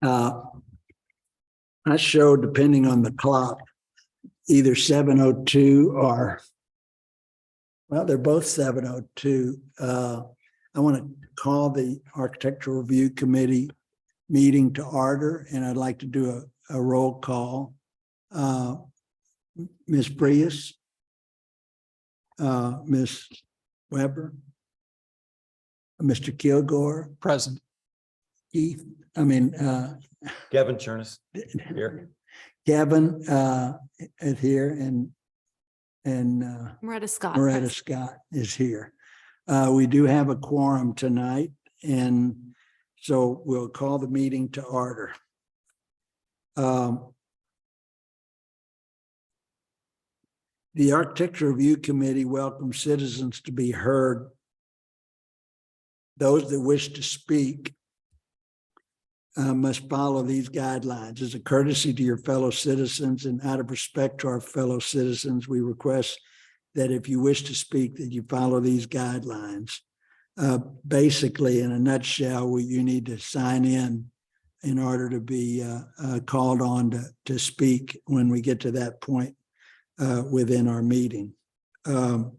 I show, depending on the clock, either 7:02 or, well, they're both 7:02. I want to call the Architectural Review Committee meeting to order, and I'd like to do a roll call. Ms. Prius, Ms. Weber, Mr. Kilgore, Present. Keith, Kevin Chernis here. Kevin is here, and Moretta Scott. Moretta present. Scott is here. We do have a quorum tonight, and so we'll call the meeting to order. The Architecture Review Committee welcomes citizens to be heard. Those that wish to speak must follow these guidelines. As a courtesy to your fellow citizens and out of respect to our fellow citizens, we request that if you wish to speak, that you follow these guidelines. Basically, in a nutshell, you need to sign in order to be called on to speak when we get to that point within our meeting. Now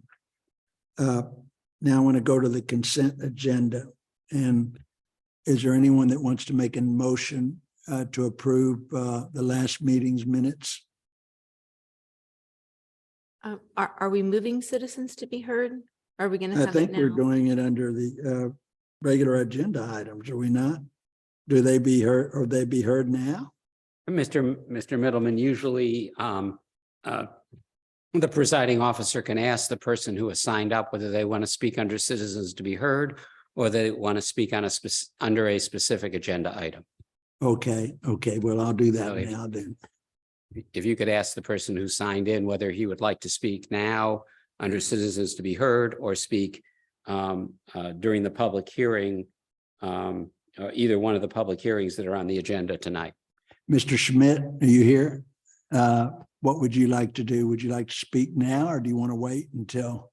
I want to go to the consent agenda. And is there anyone that wants to make a motion to approve the last meeting's minutes? Are we moving citizens to be heard? Are we going to I have it think we're now? doing it under the regular agenda items, are we not? Do they be heard, or they be heard now? Mr. Middleman, usually the presiding officer can ask the person who has signed up whether they want to speak under citizens to be heard or they want to speak on under a specific agenda item. Okay, well, I'll do that So if- now then. If you could ask the person who signed in whether he would like to speak now under citizens to be heard or speak during the public hearing, either one of the public hearings that are on the agenda tonight. Mr. Schmidt, are you here? What would you like to do? Would you like to speak now, or do you want to wait until?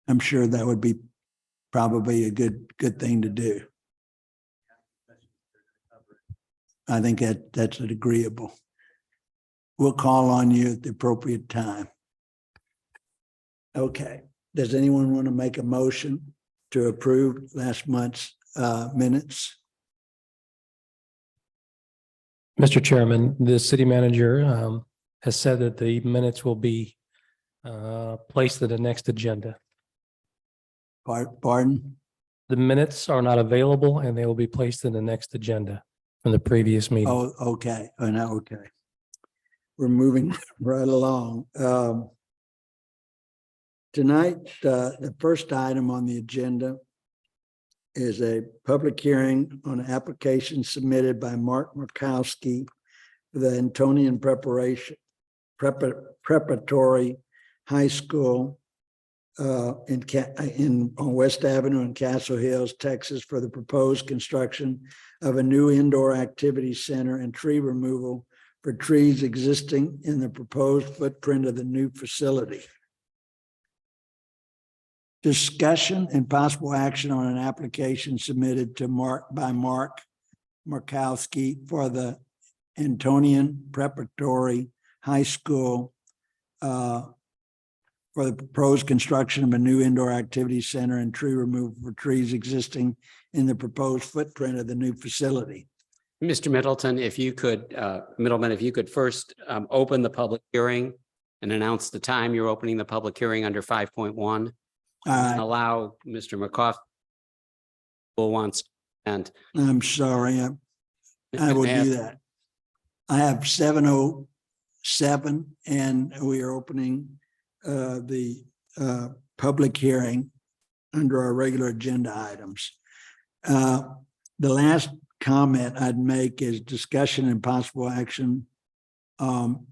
I'm sure that would be probably a good thing to do. I think that's agreeable. We'll call on you at the appropriate time. Okay. Does anyone want to make a motion to approve last month's minutes? Mr. Chairman, the city manager has said that the minutes will be placed at the next agenda. Pardon? The minutes are not available and they will be placed in the next agenda from the previous meeting. Oh, okay. Oh, now, okay. We're moving right along. Tonight, the first item on the agenda is a public hearing on an application submitted by Mark Markowski for the Antonian Preparatory High School on West Avenue in Castle Hills, Texas, for the proposed construction of a new indoor activity center and tree removal for trees existing in the proposed footprint of the new facility. Discussion and possible action on an application submitted to Mark Markowski for the Antonian Preparatory High School for the proposed construction of a new indoor activity center and tree removal for trees existing in the proposed footprint of the new facility. Mr. Middleton, if you could, Middleman, if you could first open the public hearing and announce the time you're opening the public hearing under 5.1. And allow Mr. McCoff who wants, and I'm sorry, I will do that. I have 7:07 and we are opening the public hearing under our regular agenda items. The last comment I'd make is discussion and possible action. Well,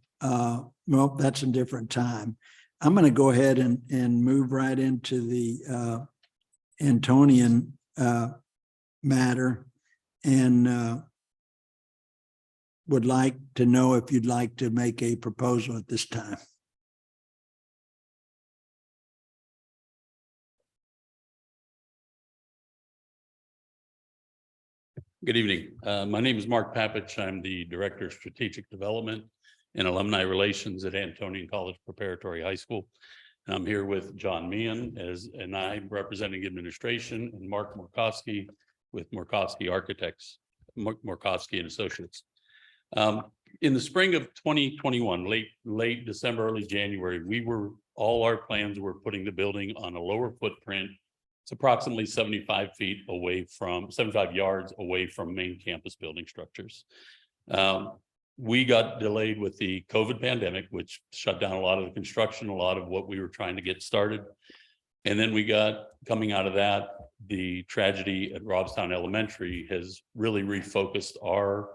that's a different time. I'm going to go ahead and move right into the Antonian matter. And would like to know if you'd like to make a proposal at this time. Good evening. My name is Mark Papich. I'm the Director of Strategic Development and Alumni Relations at Antonian College Preparatory High School. And I'm here with John Meehan and I'm representing administration, and Mark Morkowski with Morkowski Architects, Morkowski and Associates. In the spring of 2021, late December, early January, all our plans were putting the building on a lower footprint. It's approximately 75 yards away from main campus building structures. We got delayed with the COVID pandemic, which shut down a lot of the construction, a lot of what we were trying to get started. And then coming out of that, the tragedy at Robstown Elementary has really refocused our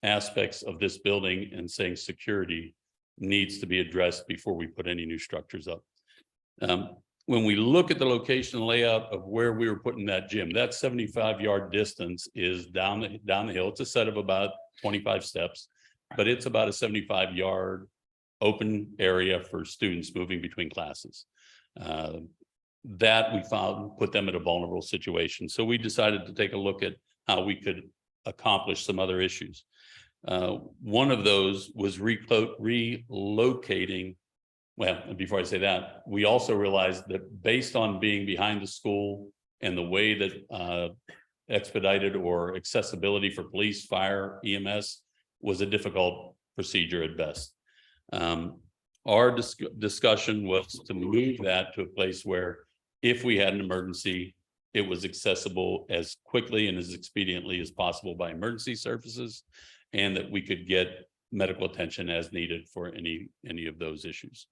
aspects of this building and saying security needs to be addressed before we put any new structures up. When we look at the location and layout of where we were putting that gym, that 75-yard distance is down the hill. It's a set of about 25 steps, but it's about a 75-yard open area for students moving between classes. That we found put them in a vulnerable situation. So we decided to take a look at how we could accomplish some other issues. One of those was relocating. Well, before I say that, we also realized that based on being behind the school and the way that expedited or accessibility for police, fire, EMS was a difficult procedure at best. Our discussion was to move that to a place where if we had an emergency, it was accessible as quickly and as expediently as possible by emergency services, and that we could get medical attention as needed for any of those issues.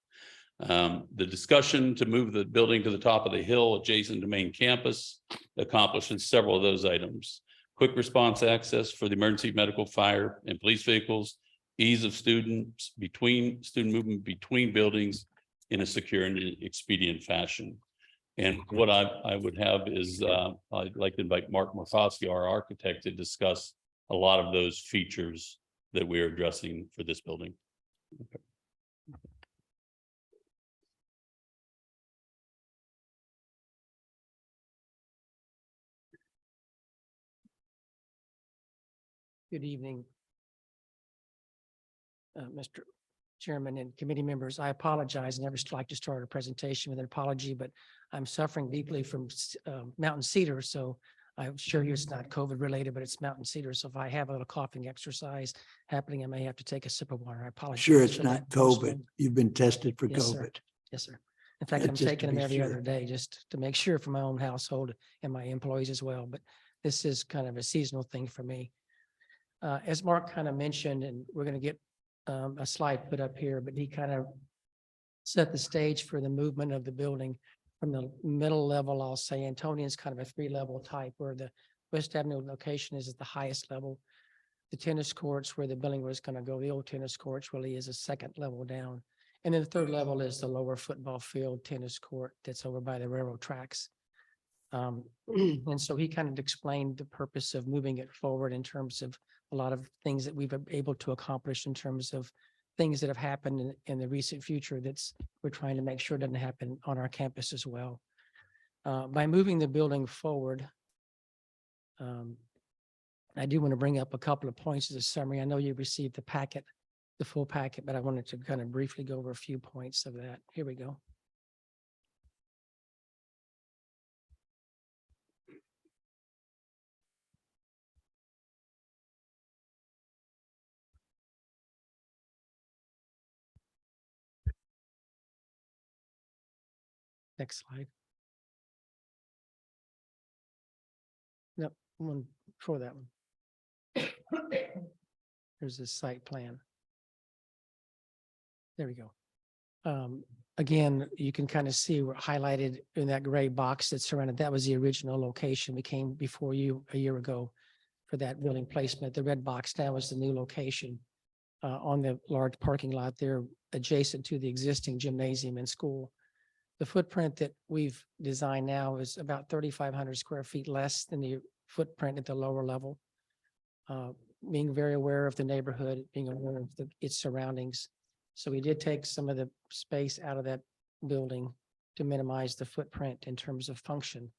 The discussion to move the building to the top of the hill adjacent to main campus accomplished several of those items. Quick response access for the emergency medical, fire, and police vehicles, ease of student movement between buildings in a secure and expedient fashion. And what I would have is I'd like to invite Mark Morkowski, our architect, to discuss a lot of those features that we're addressing for this building. Okay. Good evening, Mr. Chairman and committee members. I apologize. I never like to start a presentation with an apology, but I'm suffering deeply from Mountain Cedar. So I'm sure it's not COVID related, but it's Mountain Cedar. So if I have a little coughing exercise happening, I may have to take a sip of water. I apologize. Sure, it's for not that. COVID. You've been tested for Yes, sir. COVID. Yes, sir. In fact, Yeah, I'm just to taking them be every sure. other day just to make sure for my own household and my employees as well. But this is kind of a seasonal thing for me. As Mark kind of mentioned, and we're going to get a slide put up here, but he kind of set the stage for the movement of the building from the middle level. I'll say Antonian's kind of a 3-level type, where the West Avenue location is at the highest level. The tennis courts where the building was going to go, the old tennis courts really is a 2nd level down. And then the 3rd level is the lower football field tennis court that's over by the railroad tracks. And so he kind of explained the purpose of moving it forward in terms of a lot of things that we've been able to accomplish in terms of things that have happened in the recent future we're trying to make sure doesn't happen on our campus as well. By moving the building forward, I do want to bring up a couple of points as a summary. I know you received the full packet, but I wanted to kind of briefly go over a few points of that. Here we go. Next slide. Nope, one before that one. There's this site plan. There we go. Again, you can kind of see we're highlighted in that gray box that's surrounded. That was the original location. We came before you a year ago for that building placement. The red box now is the new location on the large parking lot there adjacent to the existing gymnasium and school. The footprint that we've designed now is about 3,500 square feet less than the footprint at the lower level. being very aware of the neighborhood, being aware of its surroundings. So we did take some of the space out of that building to minimize the footprint in terms of function.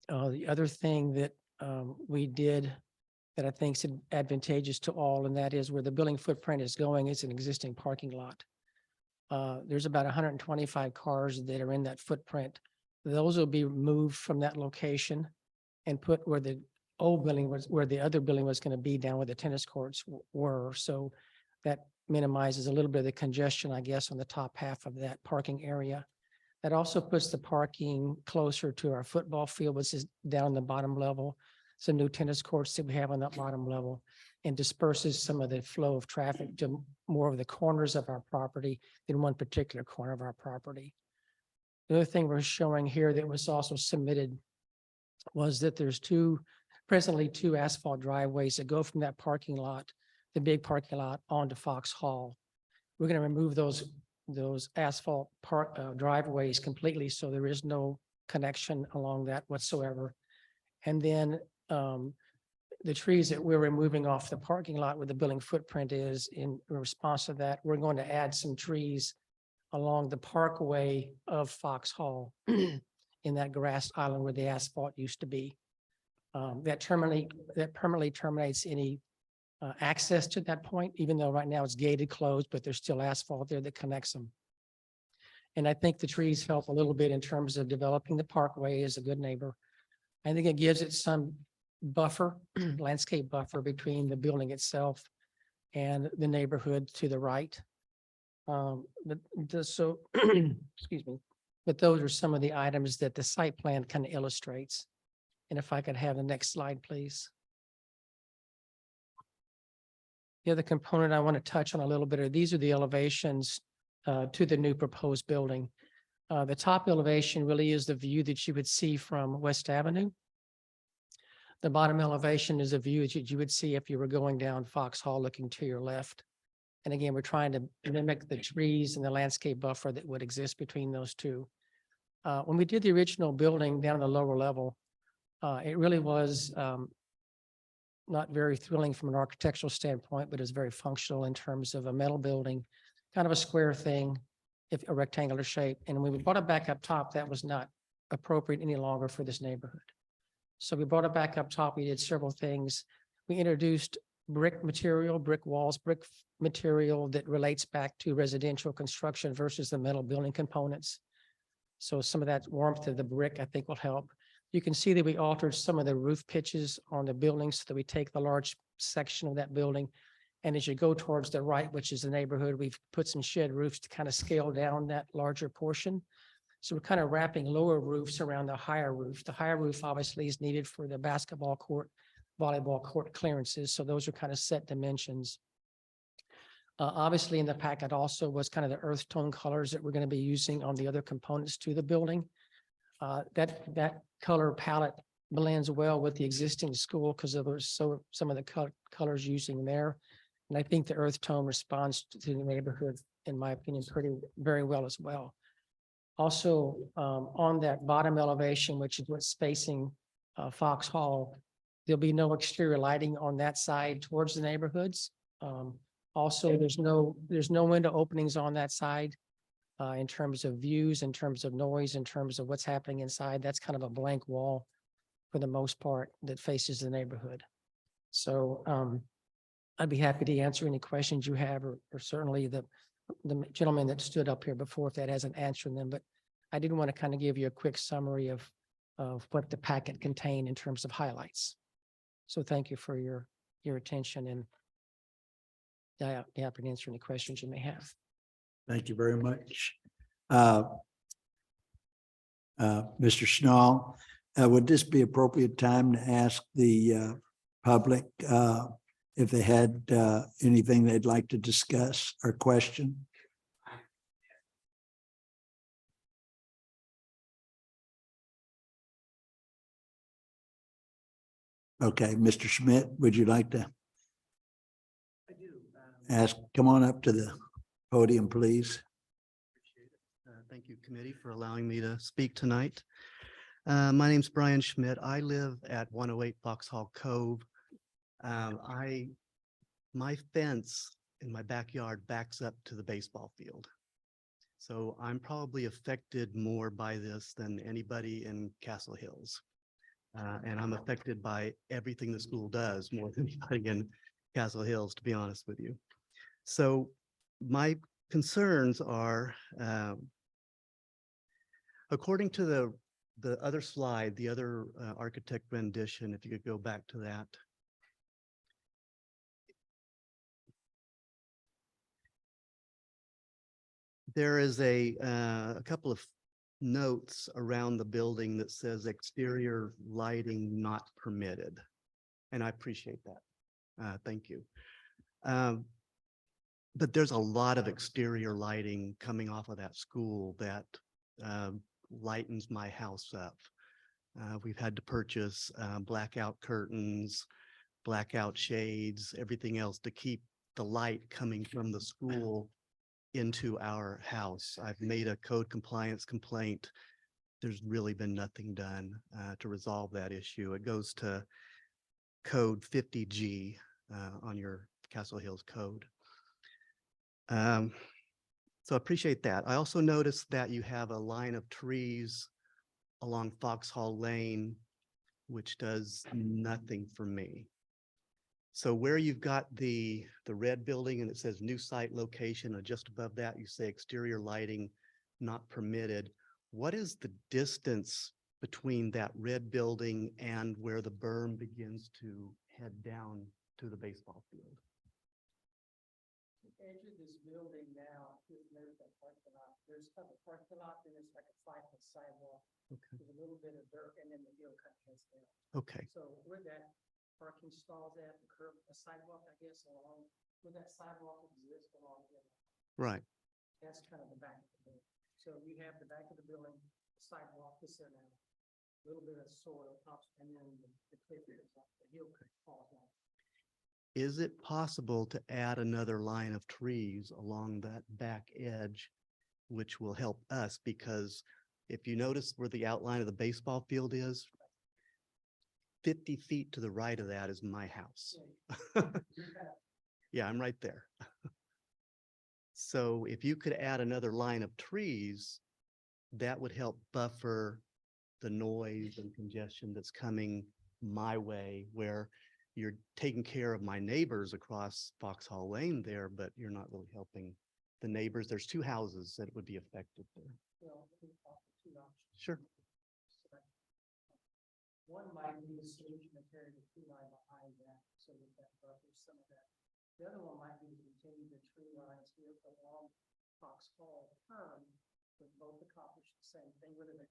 The other thing that we did that I think is advantageous to all, and that is where the building footprint is going, it's an existing parking lot. There's about 125 cars that are in that footprint. Those will be moved from that location and put where the old building was, where the other building was going to be, down where the tennis courts were. So that minimizes a little bit of the congestion, I guess, on the top half of that parking area. That also puts the parking closer to our football field, which is down the bottom level. Some new tennis courts that we have on that bottom level, and disperses some of the flow of traffic to more of the corners of our property than one particular corner of our property. The other thing we're showing here that was also submitted was that there's presently two asphalt driveways that go from that parking lot, the big parking lot, onto Fox Hall. We're going to remove those asphalt driveways completely, so there is no connection along that whatsoever. And then the trees that we're removing off the parking lot where the building footprint is, in response to that, we're going to add some trees along the parkway of Fox Hall in that grass island where the asphalt used to be. That permanently terminates any access to that point, even though right now it's gated closed, but there's still asphalt there that connects them. And I think the trees help a little bit in terms of developing the parkway as a good neighbor. I think it gives it some buffer, landscape buffer between the building itself and the neighborhood to the right. Excuse me, but those are some of the items that the site plan kind of illustrates. And if I could have the next slide, please. The other component I want to touch on a little bit are these are the elevations to the new proposed building. The top elevation really is the view that you would see from West Avenue. The bottom elevation is a view that you would see if you were going down Fox Hall looking to your left. And again, we're trying to mimic the trees and the landscape buffer that would exist between those two. When we did the original building down at the lower level, it really was not very thrilling from an architectural standpoint, but it's very functional in terms of a metal building, kind of a square thing, if a rectangular shape. And when we brought it back up top, that was not appropriate any longer for this neighborhood. So we brought it back up top. We did several things. We introduced brick material, brick walls, brick material that relates back to residential construction versus the metal building components. So some of that warmth of the brick, I think, will help. You can see that we altered some of the roof pitches on the building so that we take the large section of that building. And as you go towards the right, which is the neighborhood, we've put some shed roofs to kind of scale down that larger portion. So we're kind of wrapping lower roofs around the higher roof. The higher roof obviously is needed for the basketball court, volleyball court clearances. So those are kind of set dimensions. Obviously in the packet also was kind of the earth tone colors that we're going to be using on the other components to the building. That color palette blends well with the existing school because of some of the colors using there. And I think the earth tone responds to the neighborhood, in my opinion, very well as well. Also, on that bottom elevation, which is what's facing Fox Hall, there'll be no exterior lighting on that side towards the neighborhoods. Also, there's no window openings on that side. In terms of views, in terms of noise, in terms of what's happening inside, that's kind of a blank wall for the most part that faces the neighborhood. So I'd be happy to answer any questions you have, or certainly the gentleman that stood up here before, if that hasn't answered them, but I did want to kind of give you a quick summary of what the packet contained in terms of highlights. So thank you for your attention, and I'll be happy to answer any questions you may have. Thank you very much. Mr. Schnall, would this be appropriate time to ask the public if they had anything they'd like to discuss or question? Okay, Mr. Schmidt, would you like to ask? Come on up to the podium, please. Thank you, committee, for allowing me to speak tonight. My name's Brian Schmidt. I live at 108 Foxhall Cove. My fence in my backyard backs up to the baseball field. So I'm probably affected more by this than anybody in Castle Hills. And I'm affected by everything the school does more than anybody in Castle Hills, to be honest with you. So my concerns are, according to the other slide, the other architect rendition, if you could go back to that. There is a couple of notes around the building that says exterior lighting not permitted. And I appreciate that. Thank you. But there's a lot of exterior lighting coming off of that school that lightens my house up. We've had to purchase blackout curtains, blackout shades, everything else to keep the light coming from the school into our house. I've made a code compliance complaint. There's really been nothing done to resolve that issue. It goes to code 50G on your Castle Hills code. So I appreciate that. I also noticed that you have a line of trees along Foxhall Lane, which does nothing for me. So where you've got the red building and it says new site location, and just above that, you say exterior lighting not permitted. What is the distance between that red building and where the berm begins to head down to the baseball field? Edge of this building now, there's that parking lot. There's kind of a parking lot, and it's like a 5-foot sidewalk. Okay. With a little bit of dirt, and then the hill kind of heads down. Okay, So where that parking stalls at, the curb, a sidewalk, I guess, along, where that sidewalk exists along here, right. that's kind of the back of the building. So you have the back of the building, the sidewalk is there now, a little bit of soil tops, and then the cliff is up, the hill falls down. Is it possible to add another line of trees along that back edge, which will help us? Because if you notice where the outline of the baseball field is, 50 feet to the right of that is my house. Yeah, I'm right there. So if you could add another line of trees, that would help buffer the noise and congestion that's coming my way, where you're taking care of my neighbors across Foxhall Lane there, but you're not really helping the neighbors. There's 2 houses that would be affected there. Well, we offer 2 options. Sure. One might be a solution to carry the tree line behind that, so that buffers some of that. The other one might be to continue the tree lines here along Foxhall turn, with both accomplish the same thing, whether they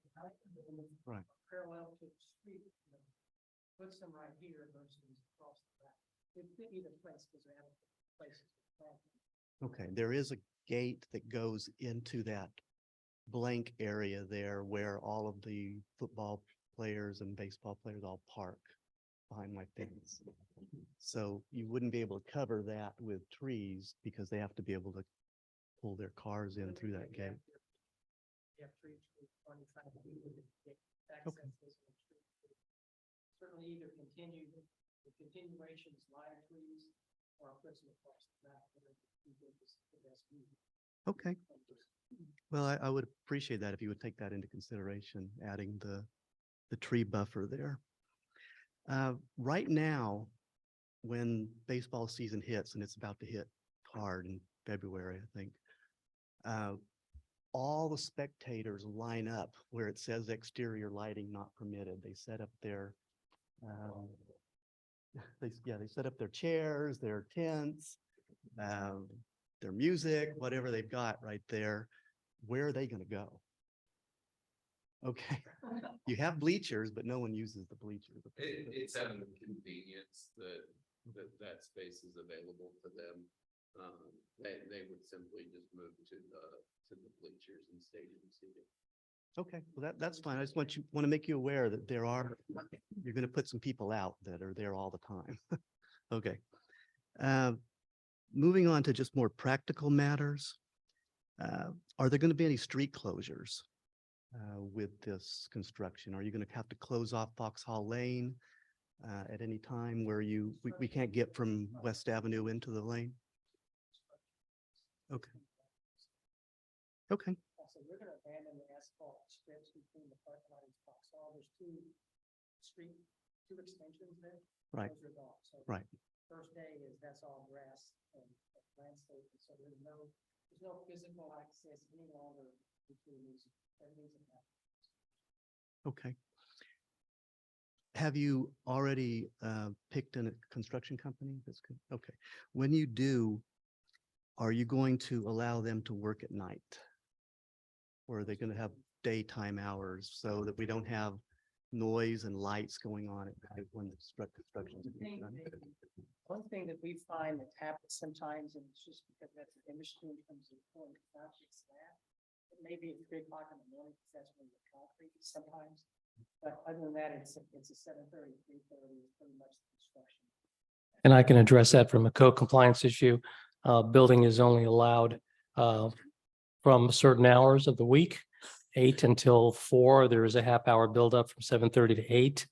Right. parallel to the street, puts them right here versus across the back. It fit either place because they have places. Okay, there is a gate that goes into that blank area there where all of the football players and baseball players all park behind my fence. So you wouldn't be able to cover that with trees because they have to be able to pull their cars in through that gate. You have trees on the side of the access. Certainly either continue, the continuations, line trees, or put some across the back. The best view. Okay. Well, I would appreciate that if you would take that into consideration, adding the tree buffer there. Right now, when baseball season hits, and it's about to hit hard in February, I think, all the spectators line up where it says exterior lighting not permitted. They set up their, they set up their chairs, their tents, their music, whatever they've got right there. Where are they going to go? Okay, you have bleachers, but no one uses the bleachers. It's out of convenience that space is available to them. They would simply just move to the bleachers and stadium seating. Okay, well, that's fine. I just want to make you aware that you're going to put some people out that are there all the time. Okay. Moving on to just more practical matters. Are there going to be any street closures? with this construction? Are you going to have to close off Foxhall Lane at any time where we can't get from West Avenue into the lane? Okay. Okay. So we're going to abandon the asphalt strips between the parking lot and Foxhall. There's two extensions there. Right. Those are gone. So Right. first day is that's all grass and landscape. And so there's no physical access any longer between these. Everything's in that. Okay. Have you already picked a construction company? That's good. Okay. When you do, are you going to allow them to work at night? Or are they going to have daytime hours so that we don't have noise and lights going on at night when the construction is being done? One thing that we find that happens sometimes, and it's just because that's an industry in terms of pulling concrete slab. It may be at 3 o'clock in the morning, because that's when the concrete is sometimes. But other than that, it's a 7:30, 3:30 is pretty much the construction. And I can address that from a code compliance issue. Building is only allowed from certain hours of the week, 8 until 4. There is a half hour buildup from 7:30 to 8,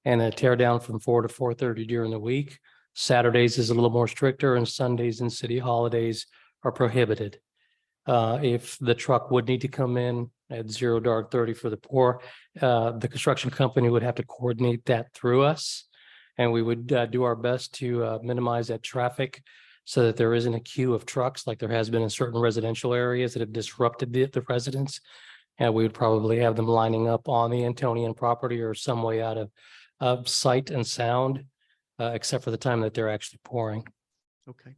and a tear down from 4 to 4:30 during the week. Saturdays is a little more stricter, and Sundays and city holidays are prohibited. If the truck would need to come in at 0 dark 30 for the pour, the construction company would have to coordinate that through us. And we would do our best to minimize that traffic so that there isn't a queue of trucks like there has been in certain residential areas that have disrupted the residents. And we would probably have them lining up on the Antonian property or some way out of sight and sound, except for the time that they're actually pouring. Okay.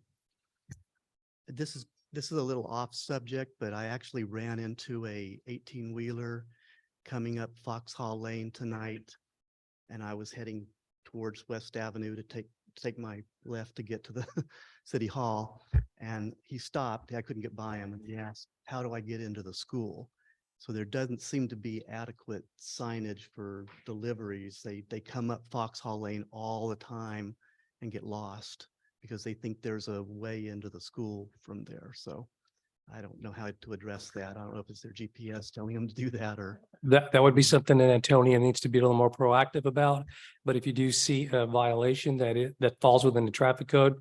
This is a little off subject, but I actually ran into a 18-wheeler coming up Foxhall Lane tonight. And I was heading towards West Avenue to take my left to get to the city hall. And he stopped. I couldn't get by him. And he asked, how do I get into the school? So there doesn't seem to be adequate signage for deliveries. They come up Foxhall Lane all the time and get lost because they think there's a way into the school from there. So I don't know how to address that. I don't know if it's their GPS telling them to do that or. That would be something that Antonia needs to be a little more proactive about. But if you do see a violation that falls within the traffic code,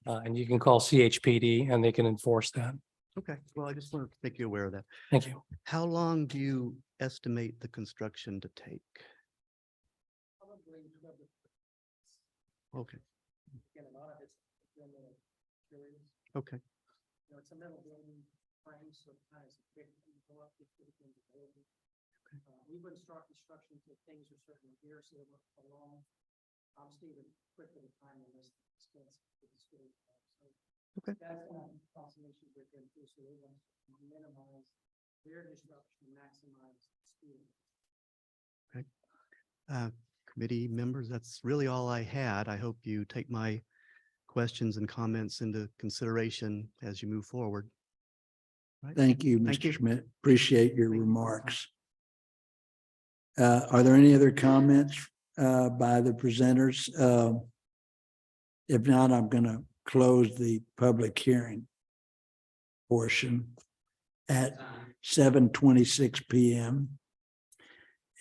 and you can call CHPD and they can enforce that. Okay, well, I just wanted to make you aware of that. Thank you. How long do you estimate the construction to take? Probably 12 to. Okay, Again, a lot of it's materials. okay, You know, it's a metal building frame, so it kind of is a quick, you go up, get things available. We wouldn't start construction until things are certainly here, so they work along. Obviously, the quicker the time, the less expensive for the school. So Okay. that's also an issue with them too, so they want to minimize their disruption, maximize speed. committee members, that's really all I had. I hope you take my questions and comments into consideration as you move forward. Right. Thank you, Thank you. Mr. Schmidt. Appreciate your remarks. Are there any other comments by the presenters? If not, I'm going to close the public hearing portion at 7:26 p.m.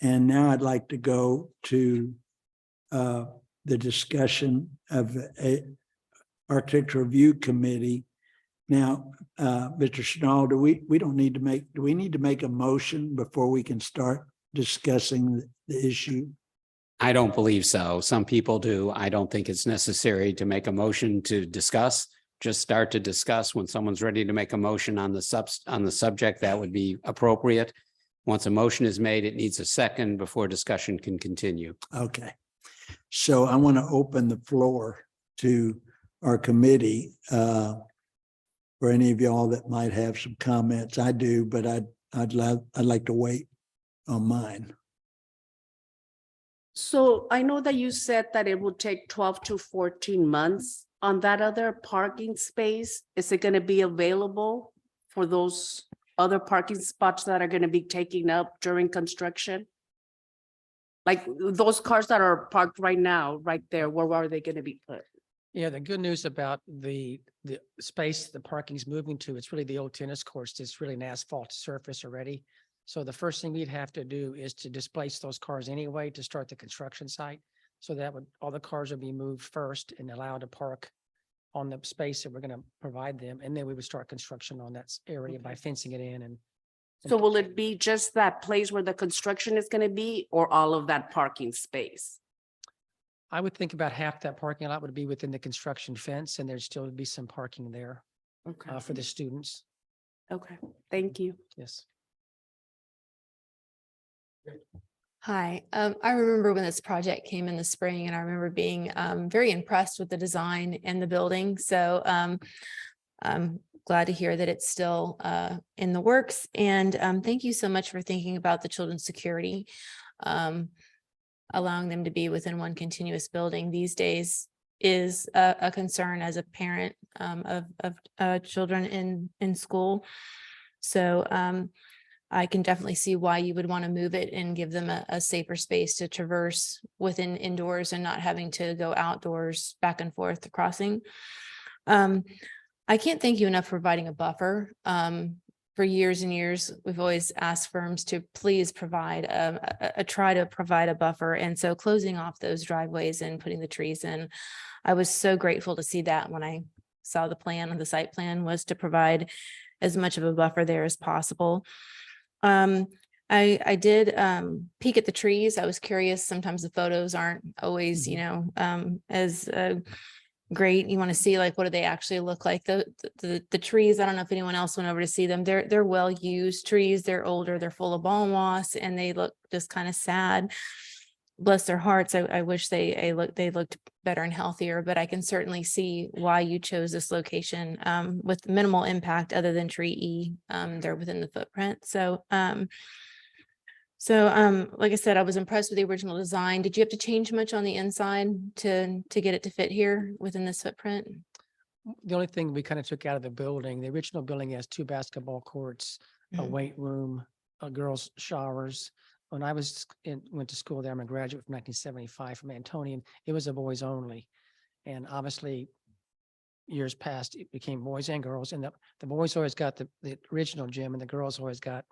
And now I'd like to go to the discussion of a Architecture Review Committee. Now, Mr. Schnall, do we need to make a motion before we can start discussing the issue? I don't believe so. Some people do. I don't think it's necessary to make a motion to discuss. Just start to discuss when someone's ready to make a motion on the subject, that would be appropriate. Once a motion is made, it needs a second before discussion can continue. Okay. So I want to open the floor to our committee for any of y'all that might have some comments. I do, but I'd like to wait on mine. So I know that you said that it would take 12 to 14 months. On that other parking space, is it going to be available for those other parking spots that are going to be taken up during construction? Like those cars that are parked right now, right there, where are they going to be put? Yeah, the good news about the space the parking is moving to, it's really the old tennis courts. It's really an asphalt surface already. So the first thing we'd have to do is to displace those cars anyway to start the construction site. So that would, all the cars would be moved first and allowed to park on the space that we're going to provide them. And then we would start construction on that area by fencing it in and. So will it be just that place where the construction is gonna be, or all of that parking space? I would think about half that parking lot would be within the construction fence and there'd still be some parking there Okay, for the students. okay, thank you. Yes. Hi, I remember when this project came in the spring and I remember being very impressed with the design and the building. So I'm glad to hear that it's still in the works. And thank you so much for thinking about the children's security, allowing them to be within one continuous building these days is a concern as a parent of children in school. So I can definitely see why you would want to move it and give them a safer space to traverse within indoors and not having to go outdoors back and forth crossing. I can't thank you enough for providing a buffer. For years and years, we've always asked firms to please provide try to provide a buffer. And so closing off those driveways and putting the trees in, I was so grateful to see that when I saw the plan on the site plan was to provide as much of a buffer there as possible. I did peek at the trees. I was curious. Sometimes the photos aren't always, you know, as great. You want to see like, what do they actually look like? The trees, I don't know if anyone else went over to see them. They're well-used trees. They're older, they're full of ball moss, and they look just kind of sad. Bless their hearts. I wish they looked better and healthier, but I can certainly see why you chose this location with minimal impact other than tree E. They're within the footprint. So like I said, I was impressed with the original design. Did you have to change much on the inside to get it to fit here within this footprint? The only thing we kind of took out of the building, the original building has 2 basketball courts, a weight room, girls' showers. When I went to school there, I'm a graduate from 1975 from Antonian. It was a boys only. And obviously, years past, it became boys and girls. And the boys always got the original gym and the girls always got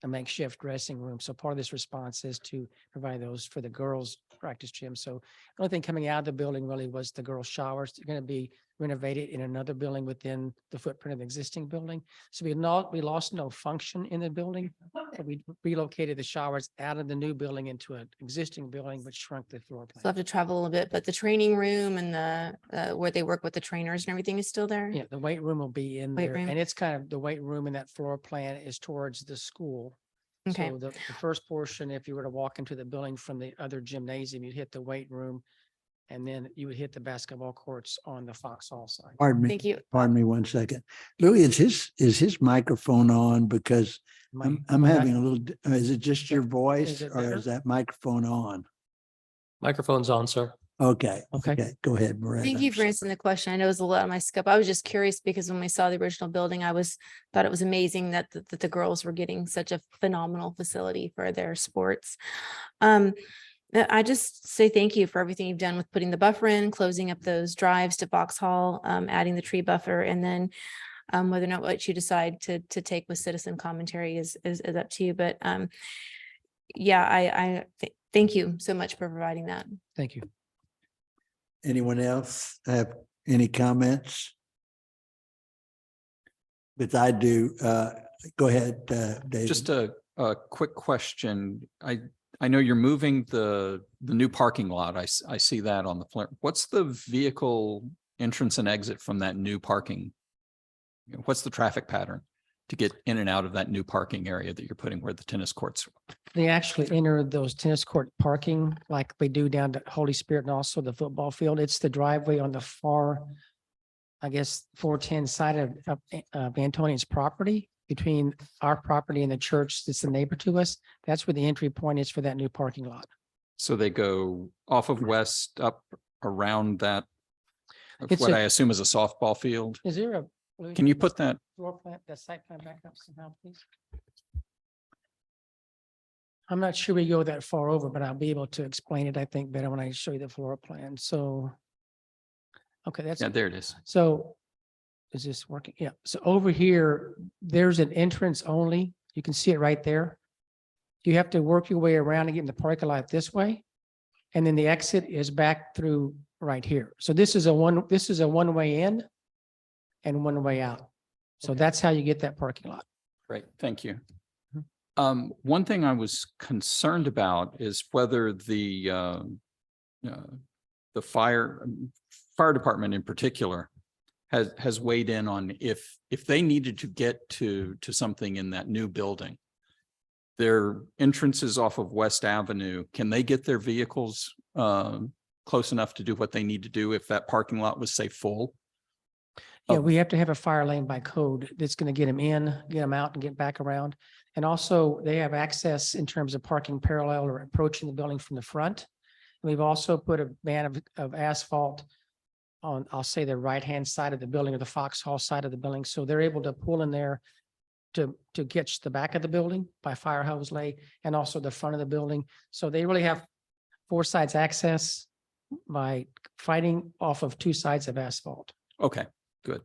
a makeshift dressing room. So part of this response is to provide those for the girls' practice gym. So the only thing coming out of the building really was the girls' showers. They're going to be renovated in another building within the footprint of the existing building. So we lost no function in the building, but we relocated the showers out of the new building into an existing building, which shrunk the floor So I have plan. to travel a little bit, but the training room and the where they work with the trainers and everything is still there? Yeah, the weight room will be in Weight there, room. and it's kind of, the weight room in that floor plan is towards the school. Okay. So the first portion, if you were to walk into the building from the other gymnasium, you'd hit the weight room, and then you would hit the basketball courts on the Foxhall side. Thank you. Pardon me 1 second. Louis, is his microphone on? Because I'm having a little, is it just your voice Is it or better? is that microphone on? Microphone's on, sir. Okay. Okay. Go ahead, Miranda. Thank you for answering the question. I know it was a lot on my scope. I was just curious because when we saw the original building, thought it was amazing that the girls were getting such a phenomenal facility for their sports. I just say thank you for everything you've done with putting the buffer in, closing up those drives to Vauxhall, adding the tree buffer, and then whether or not what you decide to take with citizen commentary is up to you. But yeah, thank you so much for providing that. Thank you. Anyone else have any comments? But I do, go ahead, David. Just a quick question. I know you're moving the new parking lot. I see that on the plan. What's the vehicle entrance and exit from that new parking? What's the traffic pattern to get in and out of that new parking area that you're putting where the tennis courts? They actually enter those tennis court parking like we do down to Holy Spirit and also the football field. It's the driveway on the far, I guess, 410 side of Antonian's property, between our property and the church that's the neighbor to us. That's where the entry point is for that new parking lot. So they go off of West up around that, It's what a- I assume is a softball field. Is there a? Can you put that? Floor plan, that site plan back up somehow, please? I'm not sure we go that far over, but I'll be able to explain it, I think, better when I show you the floor plan. So. Okay, that's, Yeah, there it is. so is this working? Yeah. So over here, there's an entrance only. You can see it right there. you have to work your way around and get in the parking lot this way. And then the exit is back through right here. So this is a one way in and one way out. So that's how you get that parking lot. Great, thank you. One thing I was concerned about is whether the fire department in particular has weighed in on if they needed to get to something in that new building. Their entrances off of West Avenue, can they get their vehicles close enough to do what they need to do if that parking lot was, say, full? Yeah, we have to have a fire lane by code that's going to get them in, get them out and get back around. And also they have access in terms of parking parallel or approaching the building from the front. We've also put a band of asphalt on, I'll say, the right-hand side of the building or the Foxhall side of the building. So they're able to pull in there to get to the back of the building by fire hose lay and also the front of the building. So they really have 4 sides access by fighting off of 2 sides of asphalt. Okay, good.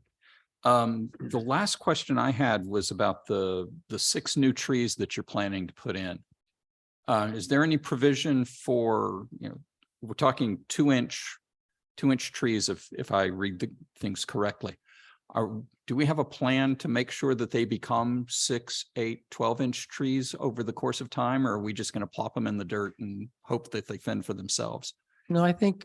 The last question I had was about the 6 new trees that you're planning to put in. Is there any provision for, we're talking 2-inch trees if I read the things correctly. Do we have a plan to make sure that they become 6, 8, 12-inch trees over the course of time, or are we just going to plop them in the dirt and hope that they fend for themselves? No, I think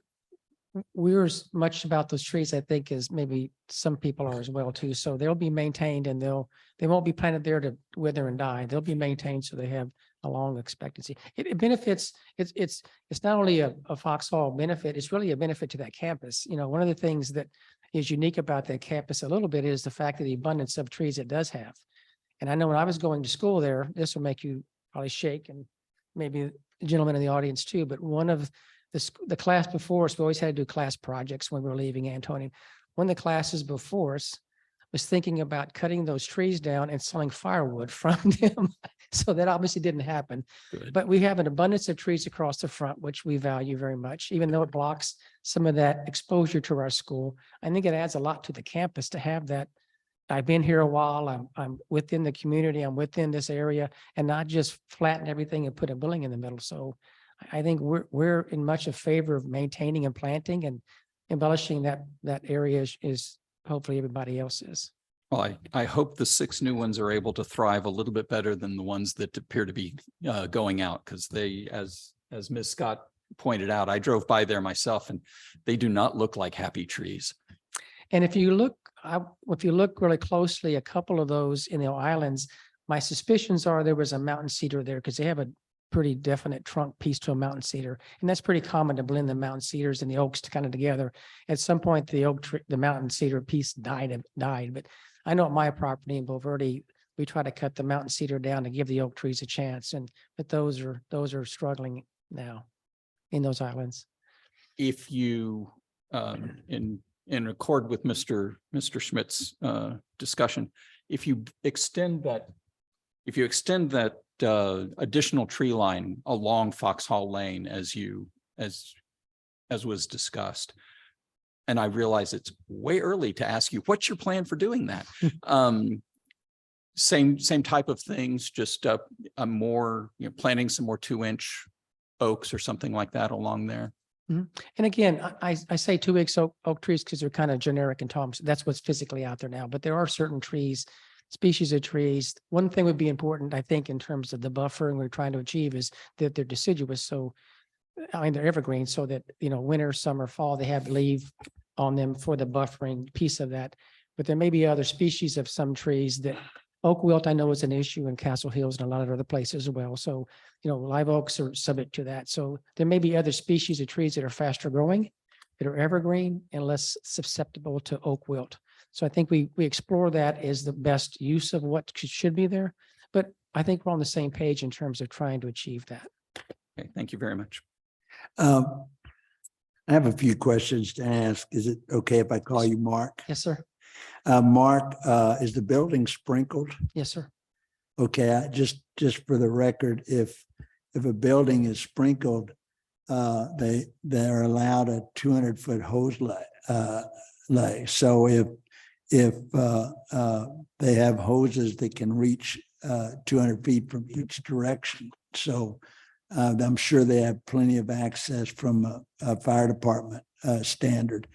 we're as much about those trees, I think, as maybe some people are as well too. So they'll be maintained and they won't be planted there to wither and die. They'll be maintained so they have a long expectancy. It benefits, it's not only a Foxhall benefit, it's really a benefit to that campus. One of the things that is unique about that campus a little bit is the fact of the abundance of trees it does have. And I know when I was going to school there, this will make you probably shake, and maybe the gentleman in the audience too, but one of the class before us, we always had to do class projects when we were leaving Antonian. One of the classes before us was thinking about cutting those trees down and selling firewood from them. So that obviously didn't happen. Good. But we have an abundance of trees across the front, which we value very much, even though it blocks some of that exposure to our school. I think it adds a lot to the campus to have that. I've been here a while. I'm within the community. I'm within this area, and not just flatten everything and put a building in the middle. So I think we're in much a favor of maintaining and planting and embellishing that area is hopefully everybody else is. Well, I hope the 6 new ones are able to thrive a little bit better than the ones that appear to be going out, because they, as Ms. Scott pointed out, I drove by there myself and they do not look like happy trees. And if you look really closely, a couple of those in the islands, my suspicions are there was a mountain cedar there because they have a pretty definite trunk piece to a mountain cedar. And that's pretty common to blend the mountain cedars and the oaks kind of together. At some point, the mountain cedar piece died, but I know at my property in Bulverde, we try to cut the mountain cedar down to give the oak trees a chance. But those are struggling now in those islands. If you, in accord with Mr. Schmidt's discussion, if you extend that additional tree line along Foxhall Lane as was discussed, and I realize it's way early to ask you, what's your plan for doing that? Same type of things, just a more, planting some more 2-inch oaks or something like that along there. And again, I say 2-inch oak trees because they're kind of generic and terms. That's what's physically out there now, but there are certain trees, species of trees. One thing would be important, I think, in terms of the buffering we're trying to achieve is that they're deciduous. So they're evergreen, so that, winter, summer, fall, they have leaf on them for the buffering piece of that. But there may be other species of some trees that oak wilt, I know, is an issue in Castle Hills and a lot of other places as well. So, live oaks are subject to that. So there may be other species of trees that are faster growing, that are evergreen and less susceptible to oak wilt. So I think we explore that as the best use of what should be there. But I think we're on the same page in terms of trying to achieve that. Okay, thank you very much. I have a few questions to ask. Is it okay if I call you Mark? Yes, sir. Mark, is the building sprinkled? Yes, sir. Okay, just for the record, if a building is sprinkled, they're allowed a 200-foot hose lay. So if they have hoses that can reach 200 feet from each direction, So I'm sure they have plenty of access from a fire department standard.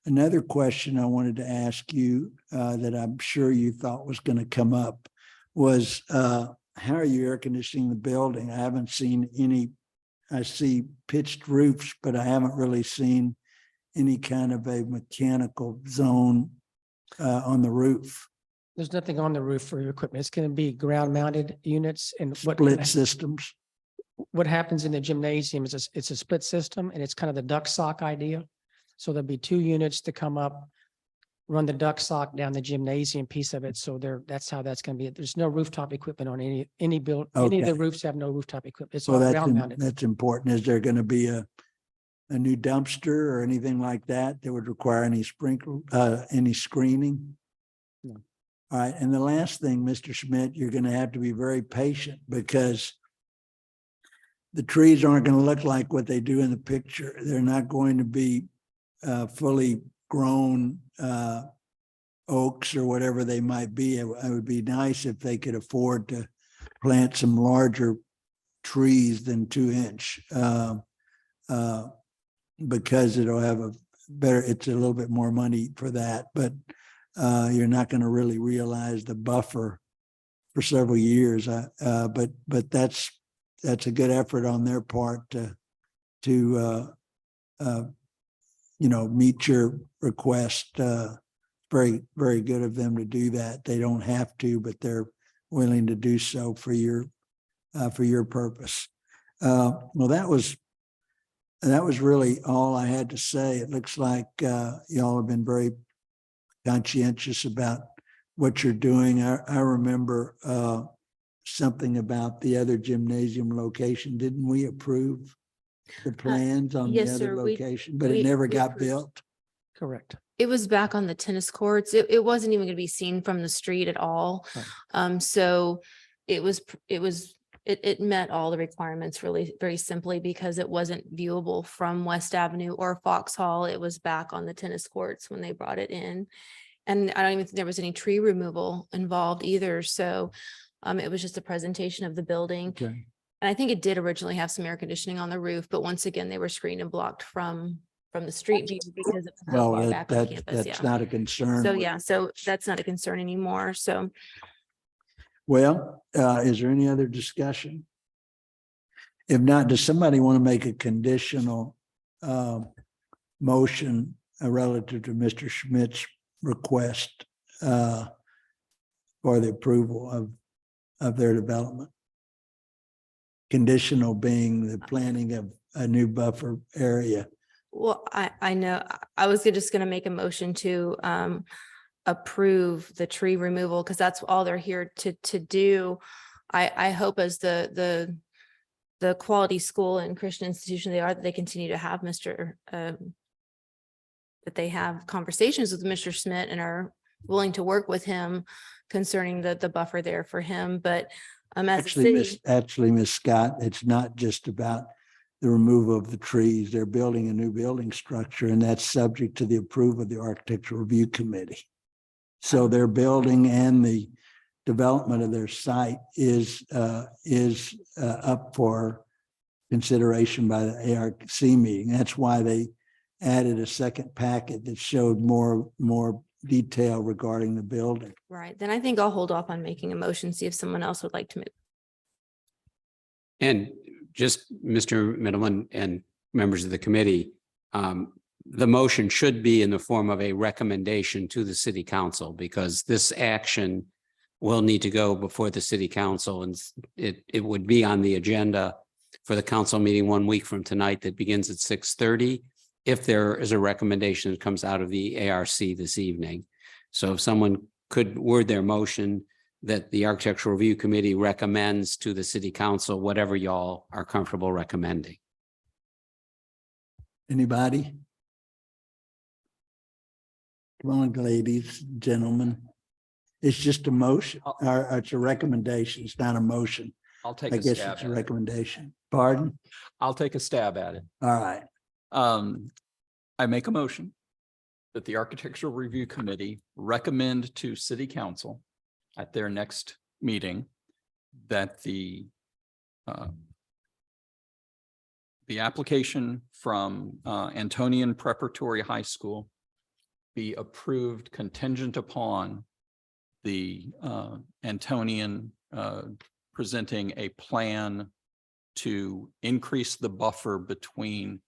Another question I wanted to ask you that I'm sure you thought was going to come up was how are you air conditioning the building? I haven't seen any. I see pitched roofs, but I haven't really seen any kind of a mechanical zone on the roof. There's nothing on the roof for your equipment. It's going to be ground mounted units and Split systems. what happens in the gymnasium is it's a split system and it's kind of the duct sock idea. So there'll be two units to come up, run the duct sock down the gymnasium piece of it. So that's how that's going to be. There's no rooftop equipment on any build. Any of the Okay. roofs have no rooftop equipment. It's Well, all ground mounted. that's important. Is there going to be a new dumpster or anything like that that would require any any screening? No. All right. And the last thing, Mr. Schmidt, you're going to have to be very patient because the trees aren't going to look like what they do in the picture. They're not going to be fully grown oaks or whatever they might be. It would be nice if they could afford to plant some larger trees than 2-inch because it'll have it's a little bit more money for that, but you're not going to really realize the buffer for several years. But that's a good effort on their part to meet your request. Very, very good of them to do that. They don't have to, but they're willing to do so for your purpose. Well, that was really all I had to say. It looks like y'all have been very conscientious about what you're doing. I remember something about the other gymnasium location. Didn't we approve the plans on the yes, other sir. location, but we- it never we got approved. built? Correct. It was back on the tennis courts. It wasn't even going to be seen from the street at all. Right. So it met all the requirements really very simply because it wasn't viewable from West Avenue or Foxhall. It was back on the tennis courts when they brought it in. And I don't even think there was any tree removal involved either. So it was just a presentation of the building. Okay. And I think it did originally have some air conditioning on the roof, but once again, they were screened and blocked from the street view because it was so far Well, back on that's campus. Yeah. not a concern. So yeah, so that's not a concern anymore. So Well, is there any other discussion? If not, does somebody want to make a conditional motion relative to Mr. Schmidt's request for the approval of their development? Conditional being the planning of a new buffer area. well, I know, I was just gonna make a motion to approve the tree removal because that's all they're here to do. I hope as the quality school and Christian institution they are, that they continue to have that they have conversations with Mr. Schmidt and are willing to work with him concerning the buffer there for him. But as a Actually, city, Ms. Scott, it's not just about the removal of the trees. They're building a new building structure, and that's subject to the approval of the Architectural Review Committee. So their building and the development of their site is up for consideration by the ARC meeting. That's why they added a second packet that showed more detail regarding the building. right, then I think I'll hold off on making a motion, see if someone else would like to move. And just Mr. Middleman and members of the committee, the motion should be in the form of a recommendation to the city council because this action will need to go before the city council and it would be on the agenda for the council meeting 1 week from tonight that begins at 6:30. If there is a recommendation that comes out of the ARC this evening. So if someone could word their motion that the Architectural Review Committee recommends to the city council, whatever y'all are comfortable recommending. Anybody? Come on, ladies, gentlemen. It's just a motion, or it's a recommendation. It's not a motion. I'll take I a guess stab it's a at it. recommendation. Pardon? I'll take a stab at it. All right. I make a motion that the Architectural Review Committee recommend to City Council at their next meeting that the application from Antonian Preparatory High School be approved contingent upon the Antonian presenting a plan to increase the buffer between,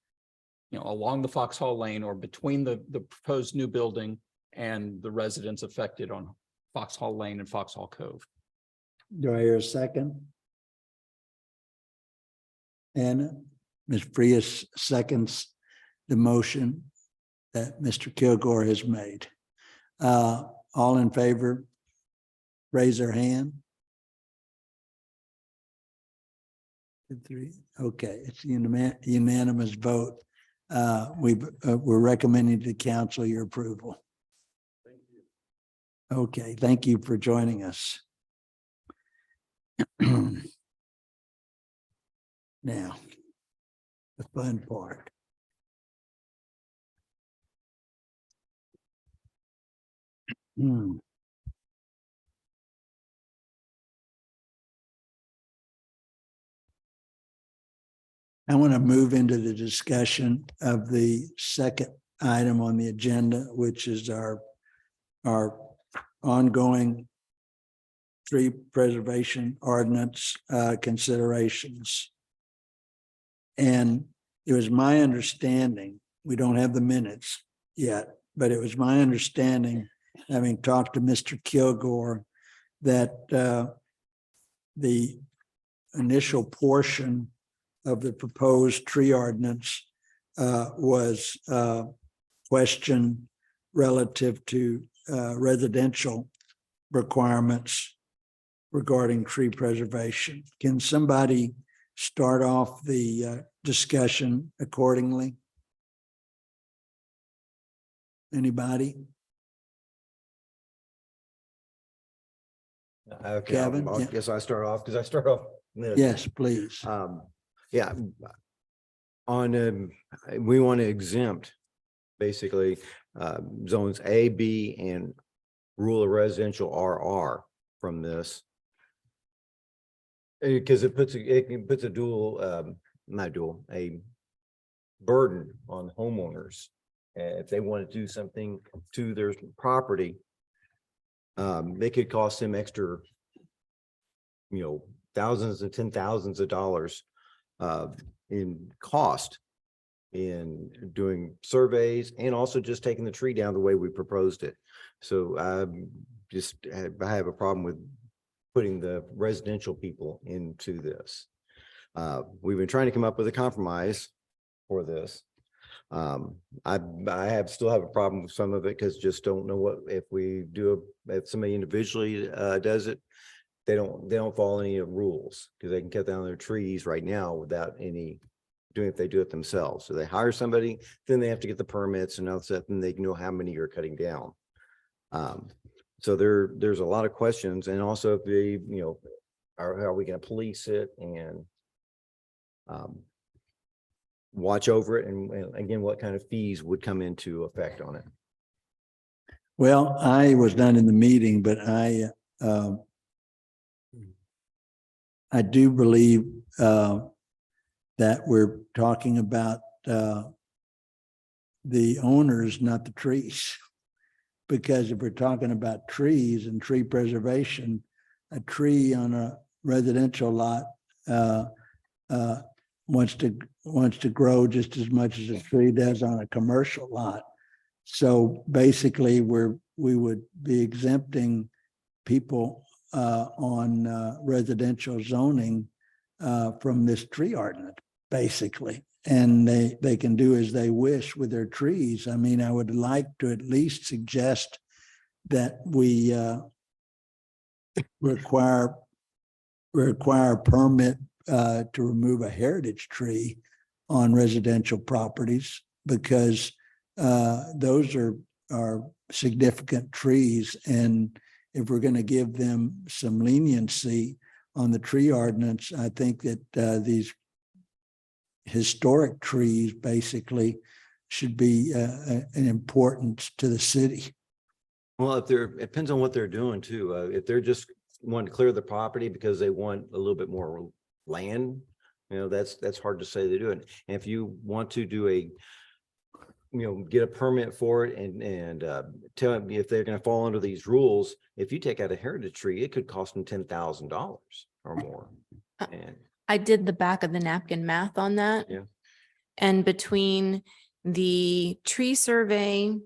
along the Foxhall Lane or between the proposed new building and the residents affected on Foxhall Lane and Foxhall Cove. Do I hear a second? Anna, Ms. Frias seconds the motion that Mr. Kilgore has made. All in favor, raise their hand. 2, 3. Okay, it's unanimous vote. We're recommending to council your approval. Thank you. Okay, thank you for joining us. Now, the fun part. I want to move into the discussion of the second item on the agenda, which is our ongoing tree preservation ordinance considerations. And it was my understanding, we don't have the minutes yet, but it was my understanding, having talked to Mr. Kilgore, that the initial portion of the proposed tree ordinance was questioned relative to residential requirements regarding tree preservation. Can somebody start off the discussion accordingly? Anybody? Okay, Kevin, I yeah. guess I start off because I start off. Yes, please. Yeah. On, we want to exempt basically zones A, B, and rural residential RR from this. Because it puts a dual, not dual, a burden on homeowners. If they want to do something to their property, it could cost them extra, thousands and $10,000s of dollars in cost in doing surveys and also just taking the tree down the way we proposed it. So I have a problem with putting the residential people into this. We've been trying to come up with a compromise for this. I still have a problem with some of it because just don't know what, if somebody individually does it, they don't follow any rules because they can cut down their trees right now without any doing if they do it themselves. So they hire somebody, then they have to get the permits and all that, and they know how many you're cutting down. So there's a lot of questions, and also if they, how are we going to police it and watch over it, and again, what kind of fees would come into effect on it? Well, I was not in the meeting, but I do believe that we're talking about the owners, not the trees. Because if we're talking about trees and tree preservation, a tree on a residential lot wants to grow just as much as a tree does on a commercial lot. So basically, we would be exempting people on residential zoning from this tree ordinance, basically. And they can do as they wish with their trees. I mean, I would like to at least suggest that we require a permit to remove a heritage tree on residential properties, because those are significant trees. And if we're going to give them some leniency on the tree ordinance, I think that these historic trees basically should be an importance to the city. Well, it depends on what they're doing too. If they're just, want to clear the property because they want a little bit more land. You know, that's hard to say they do it. And if you want to do a, get a permit for it and tell them if they're going to fall under these rules, if you take out a heritage tree, it could cost them $10,000 or more. And I did the back of the napkin math on that. Yeah. And between the tree survey,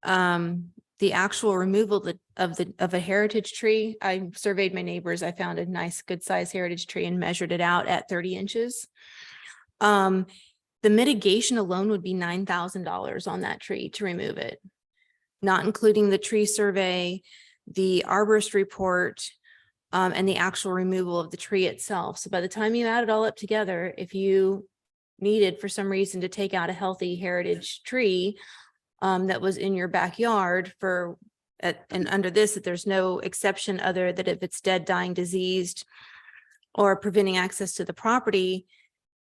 the actual removal of a heritage tree, I surveyed my neighbors. I found a nice, good sized heritage tree and measured it out at 30 inches. The mitigation alone would be $9,000 on that tree to remove it, not including the tree survey, the arborist report, and the actual removal of the tree itself. So by the time you add it all up together, if you needed for some reason to take out a healthy heritage tree that was in your backyard and under this, that there's no exception other that if it's dead, dying, diseased, or preventing access to the property,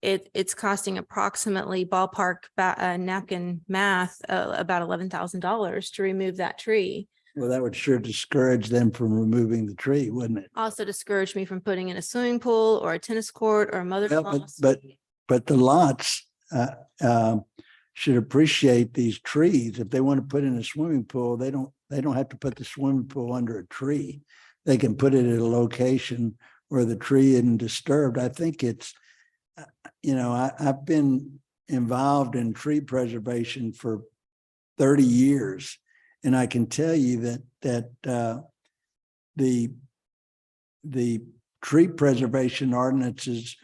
it's costing approximately ballpark napkin math, about $11,000 to remove that tree. Well, that would sure discourage them from removing the tree, wouldn't it? Also discouraged me from putting in a swimming pool or a tennis court or a Well, mother-in-law's. but the lots should appreciate these trees. If they want to put in a swimming pool, they don't have to put the swimming pool under a tree. They can put it at a location where the tree isn't disturbed. I think it's, I've been involved in tree preservation for 30 years. And I can tell you that the tree preservation ordinances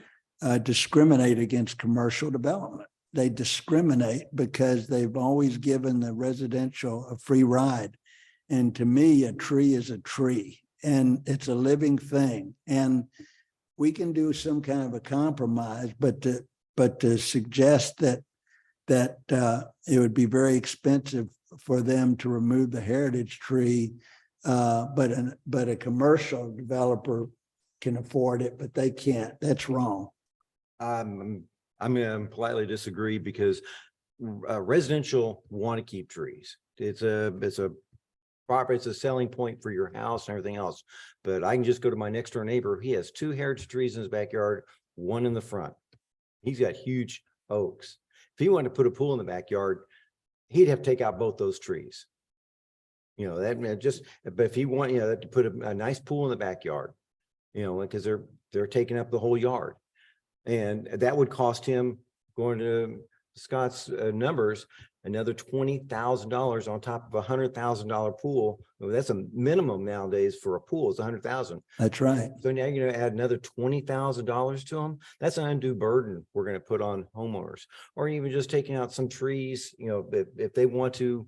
discriminate against commercial development. They discriminate because they've always given the residential a free ride. And to me, a tree is a tree and it's a living thing. And we can do some kind of a compromise, but to suggest that it would be very expensive for them to remove the heritage tree, but a commercial developer can afford it, but they can't. That's wrong. I'm going to politely disagree because residential want to keep trees. It's a property, it's a selling point for your house and everything else. But I can just go to my next door neighbor. He has 2 heritage trees in his backyard, 1 in the front. He's got huge oaks. If he wanted to put a pool in the backyard, he'd have to take out both those trees. But if he wanted, to put a nice pool in the backyard, because they're taking up the whole yard. And that would cost him, going to Scott's numbers, another $20,000 on top of $100,000 pool. Well, that's a minimum nowadays for a pool. It's $100,000. That's right. So now you're going to add another $20,000 to them. That's an undue burden we're going to put on homeowners, or even just taking out some trees. If they want to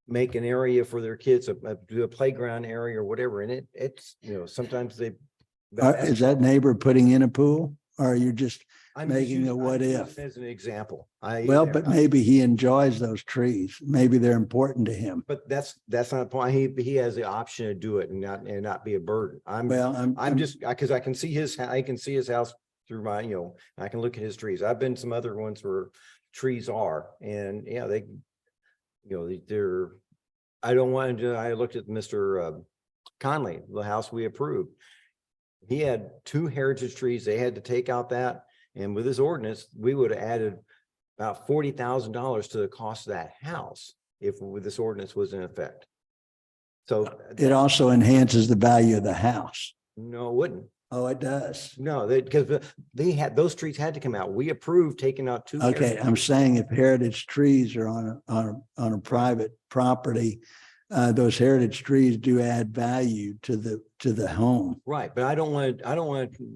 make an area for their kids, do a playground area or whatever. And it's sometimes they. Is that neighbor putting in a pool? Or are you just I'm making a using- what I'm using if? it as an example. But maybe he enjoys those trees. Maybe they're important to him. But that's not the point. He has the option to do it and not be a burden. I'm just, because I can see his house through my, I can look at his trees. I've been some other ones where trees are, and they're, I don't want to, I looked at Mr. Conley, the house we approved. He had 2 heritage trees. They had to take out that. And with this ordinance, we would have added about $40,000 to the cost of that house if this ordinance was in effect. So It also enhances the value of the house. no, it wouldn't. Oh, it does. No, because they had, those trees had to come out. We approved taking out 2. Okay, heritage I'm trees. saying if heritage trees are on a private property, those heritage trees do add value to the home. Right, but I don't want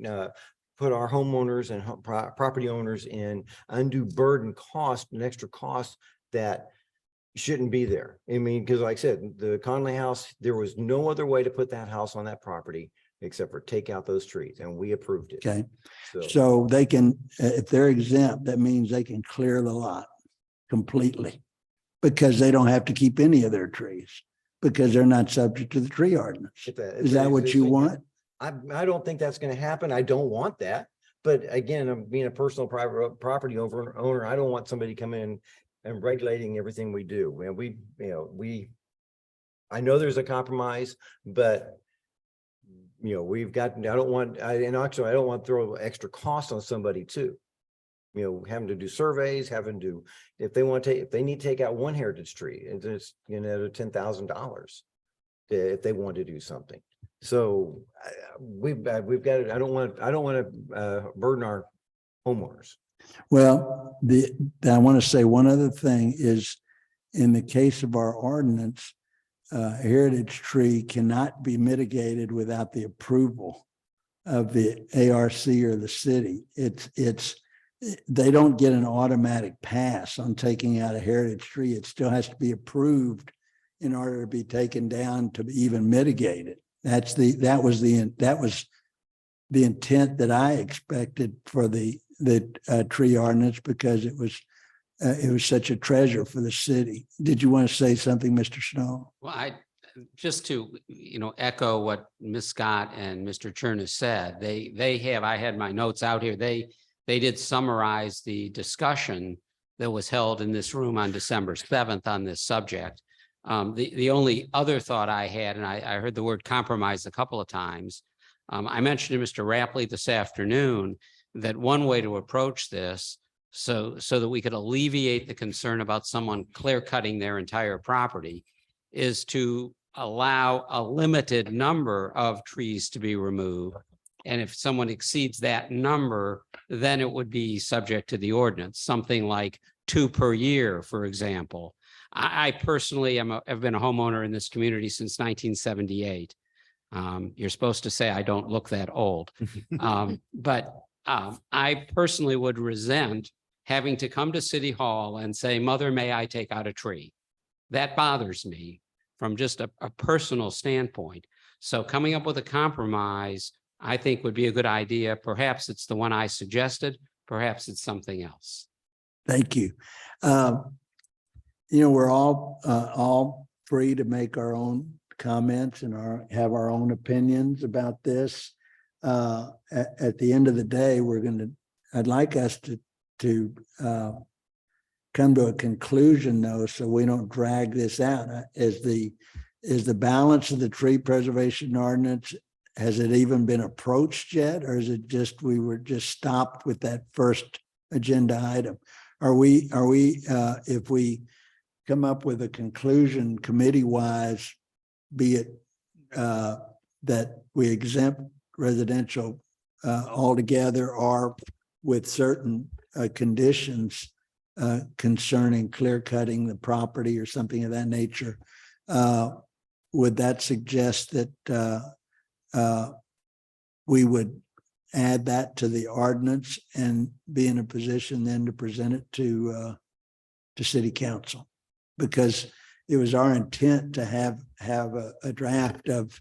to put our homeowners and property owners in undue burden cost and extra cost that shouldn't be there. I mean, because like I said, the Conley house, there was no other way to put that house on that property except for take out those trees, and we approved it. Okay, so they can, if they're exempt, that means they can clear the lot completely because they don't have to keep any of their trees because they're not subject to the tree ordinance. Is that what you want? I don't think that's going to happen. I don't want that. But again, I'm being a personal private property owner. I don't want somebody coming in and regulating everything we do. And I know there's a compromise, but we've got, and actually, I don't want to throw extra cost on somebody too. Having to do surveys, if they need to take out one heritage tree, it's, $10,000 if they want to do something. So we've got, I don't want to burden our homeowners. Well, I want to say one other thing is, in the case of our ordinance, a heritage tree cannot be mitigated without the approval of the ARC or the city. They don't get an automatic pass on taking out a heritage tree. It still has to be approved in order to be taken down to even mitigate it. That was the intent that I expected for the tree ordinance, because it was such a treasure for the city. Did you want to say something, Mr. Snow? Well, just to, echo what Ms. Scott and Mr. Chernus said, I had my notes out here. They did summarize the discussion that was held in this room on December 7th on this subject. The only other thought I had, and I heard the word compromise a couple of times. I mentioned to Mr. Rapley this afternoon that one way to approach this, so that we could alleviate the concern about someone clear cutting their entire property, is to allow a limited number of trees to be removed. And if someone exceeds that number, then it would be subject to the ordinance, something like 2 per year, for example. I personally have been a homeowner in this community since 1978. You're supposed to say I don't look that old. But I personally would resent having to come to City Hall and say, Mother, may I take out a tree? That bothers me from just a personal standpoint. So coming up with a compromise, I think, would be a good idea. Perhaps it's the one I suggested. Perhaps it's something else. Thank you. We're all free to make our own comments and have our own opinions about this. At the end of the day, I'd like us to come to a conclusion, though, so we don't drag this out. Is the balance of the tree preservation ordinance, has it even been approached yet, or is it just we were just stopped with that first agenda item? Are we if we come up with a conclusion committee-wise, be it that we exempt residential altogether, or with certain conditions concerning clear cutting the property or something of that nature, would that suggest that we would add that to the ordinance and be in a position then to present it to City Council? Because it was our intent to have a draft of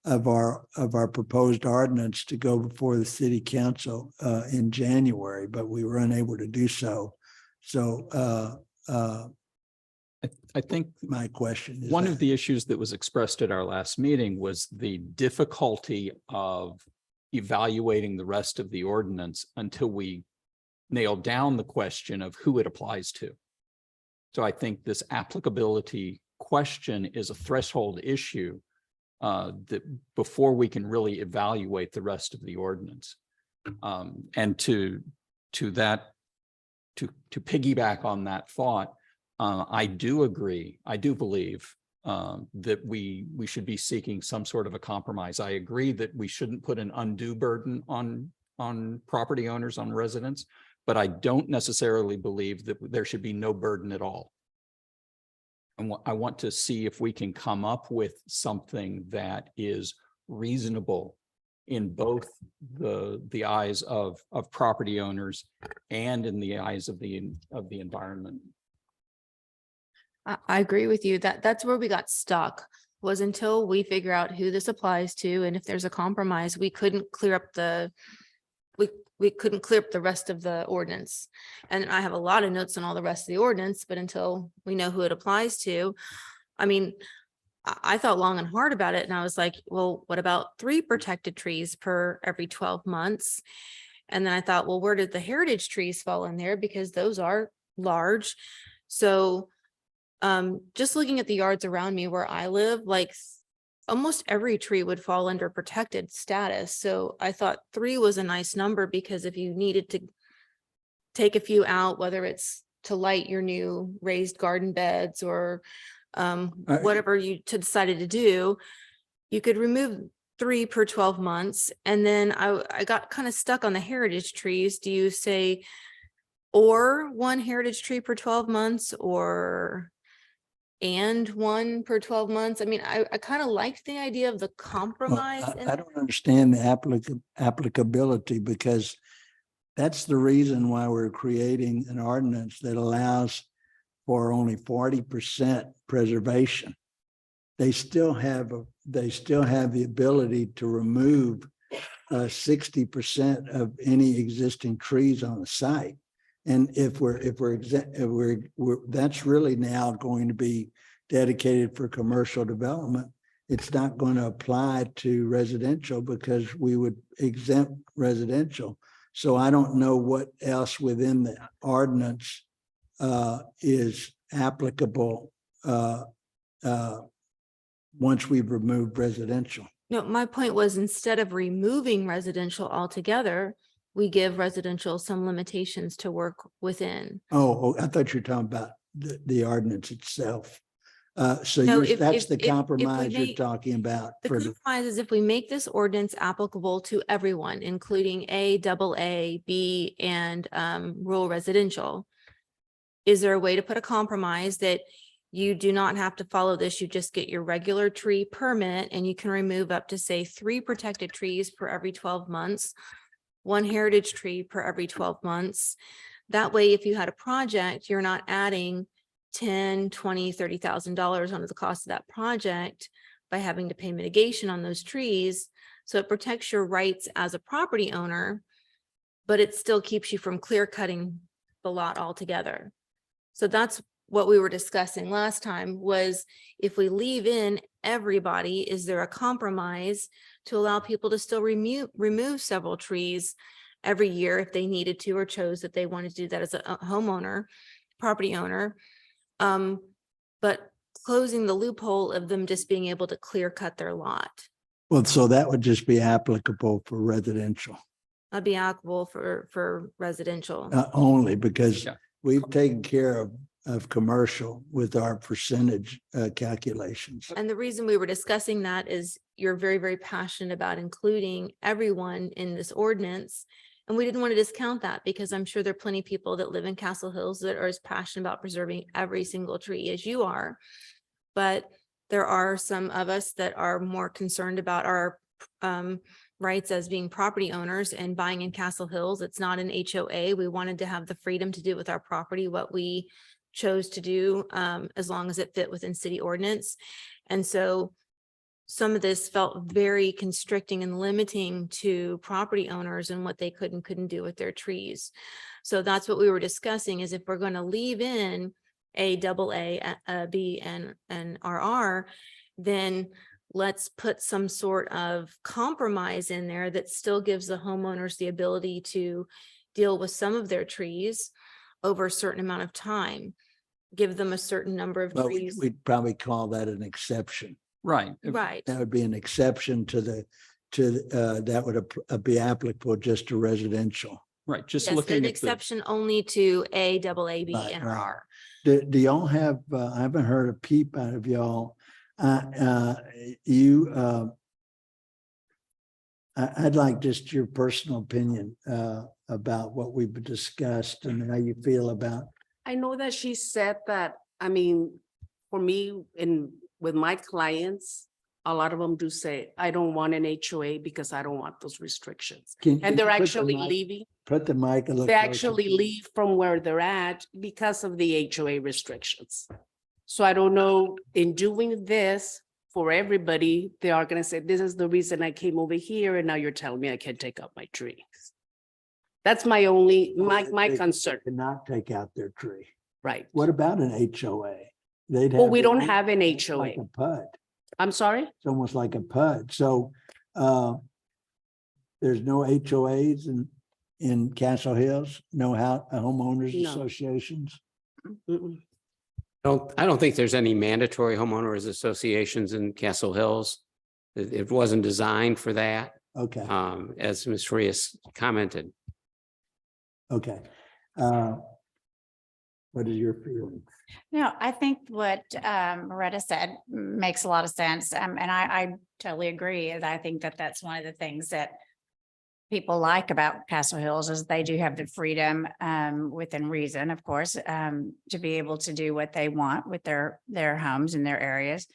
our proposed ordinance to go before the City Council in January, but we were unable to do so. So I think my question is, one of the issues that was expressed at our last meeting was the difficulty of evaluating the rest of the ordinance until we nail down the question of who it applies to. So I think this applicability question is a threshold issue that before we can really evaluate the rest of the ordinance. And to piggyback on that thought, I do agree. I do believe that we should be seeking some sort of a compromise. I agree that we shouldn't put an undue burden on property owners, on residents, but I don't necessarily believe that there should be no burden at all. And I want to see if we can come up with something that is reasonable in both the eyes of property owners and in the eyes of the environment. I agree with you. That's where we got stuck, was until we figure out who this applies to, and if there's a compromise, we couldn't clear up the rest of the ordinance. And I have a lot of notes on all the rest of the ordinance, but until we know who it applies to, I mean, I thought long and hard about it, and I was like, well, what about 3 protected trees per every 12 months? And then I thought, well, where did the heritage trees fall in there? Because those are large. So just looking at the yards around me where I live, like almost every tree would fall under protected status. So I thought 3 was a nice number because if you needed to take a few out, whether it's to light your new raised garden beds or whatever you decided to do, you could remove 3 per 12 months. And then I got kind of stuck on the heritage trees. Do you say or 1 heritage tree per 12 months or and 1 per 12 months? I mean, I kind of liked the idea of the Well, compromise. in I don't understand the applicability because that's the reason why we're creating an ordinance that allows for only 40% preservation. They still have the ability to remove 60% of any existing trees on the site. And if that's really now going to be dedicated for commercial development, it's not going to apply to residential because we would exempt residential. So I don't know what else within the ordinance is applicable once we've removed residential. No, my point was instead of removing residential altogether, we give residential some limitations to work within. Oh, I thought you were talking about the ordinance itself. So No, that's the if we compromise you're make- talking about. The for compromise is if we make this ordinance applicable to everyone, including A, AA, B, and rural residential. Is there a way to put a compromise that you do not have to follow this? You just get your regular tree permit and you can remove up to say 3 protected trees per every 12 months, 1 heritage tree per every 12 months. That way, if you had a project, you're not adding $10, $20, $30,000 onto the cost of that project by having to pay mitigation on those trees. So it protects your rights as a property owner, but it still keeps you from clear cutting the lot altogether. So that's what we were discussing last time was if we leave in everybody, is there a compromise to allow people to still remove several trees every year if they needed to or chose that they wanted to do that as a homeowner, property owner? But closing the loophole of them just being able to clear cut their lot. Well, so that would just be applicable for residential That'd be applicable for residential. only because Yeah. we've taken care of commercial with our percentage calculations. And the reason we were discussing that is you're very, very passionate about including everyone in this ordinance. And we didn't want to discount that because I'm sure there are plenty of people that live in Castle Hills that are as passionate about preserving every single tree as you are. But there are some of us that are more concerned about our rights as being property owners and buying in Castle Hills. It's not an HOA. We wanted to have the freedom to do with our property what we chose to do as long as it fit within city ordinance. And so some of this felt very constricting and limiting to property owners and what they could and couldn't do with their trees. So that's what we were discussing is if we're going to leave in A, AA, B, and RR, then let's put some sort of compromise in there that still gives the homeowners the ability to deal with some of their trees over a certain amount of time, give them a certain number of But trees. we'd probably call that an exception. Right. Right. That would be an exception that would be applicable just to residential. Right. Just Yes, looking an at the, exception only to A, AA, B, Right, and right. RR. Do y'all have, I haven't heard a peep out of y'all. I'd like just your personal opinion about what we've discussed and how you feel about. I know that she said that, I mean, for me with my clients, a lot of them do say, I don't want an HOA because I don't want those restrictions. And they're actually leaving. Put the mic a little. They closer. actually leave from where they're at because of the HOA restrictions. So I don't know, in doing this for everybody, they are gonna say, this is the reason I came over here and now you're telling me I can't take out my trees. That's my only, my They concern, cannot take out their tree. right? What about an HOA? They'd Well, have we to- don't have an it's HOA. like a PUD. I'm sorry? It's almost like a PUD. So there's no HOAs in Castle Hills, no homeowners No. associations. Mm-mm. I don't think there's any mandatory homeowners associations in Castle Hills. It wasn't designed for that, Okay, as Ms. Frias commented. okay. What is your feeling? No, I think what Loretta said makes a lot of sense. And I totally agree. And I think that that's one of the things that people like about Castle Hills is they do have the freedom within reason, of course, to be able to do what they want with their homes and their areas.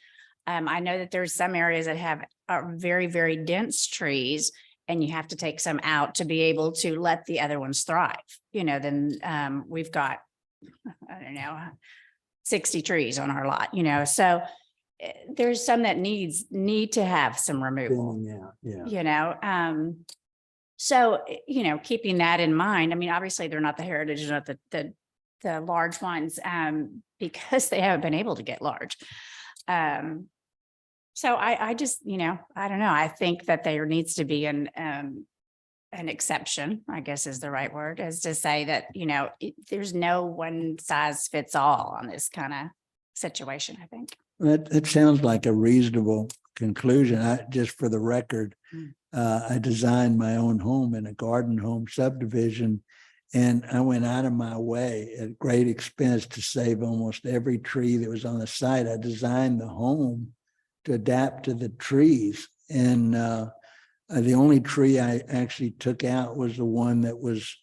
I know that there's some areas that have very, very dense trees, and you have to take some out to be able to let the other ones thrive. You know, then we've got, I don't know, 60 trees on our lot, you know, so there's some that need to have some removal, Yeah. you know. So, you know, keeping that in mind, I mean, obviously they're not the heritage, not the large ones, because they haven't been able to get large. So I just, you know, I don't know. I think that there needs to be an exception, I guess is the right word, is to say that, you know, there's no one size fits all on this kind of situation, I think. That sounds like a reasonable conclusion. Just for the record, I designed my own home in a garden home subdivision, and I went out of my way at great expense to save almost every tree that was on the site. I designed the home to adapt to the trees, and the only tree I actually took out was the one that was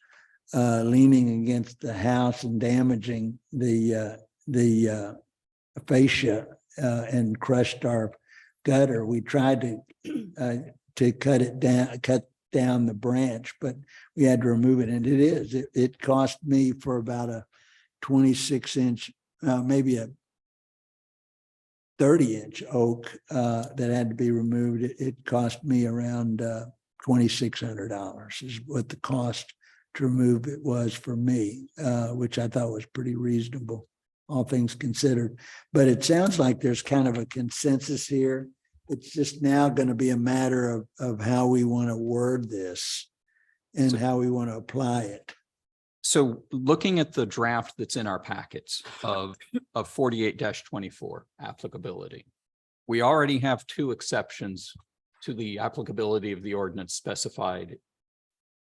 leaning against the house and damaging the fascia and crushed our gutter. We tried to cut down the branch, but we had to remove it. And it cost me for about a 26-inch, maybe a 30-inch oak that had to be removed. It cost me around $2,600 is what the cost to remove it was for me, which I thought was pretty reasonable, all things considered. But it sounds like there's kind of a consensus here. It's just now going to be a matter of how we want to word this and how we want to apply it. So looking at the draft that's in our packets of 48-24 applicability, we already have two exceptions to the applicability of the ordinance specified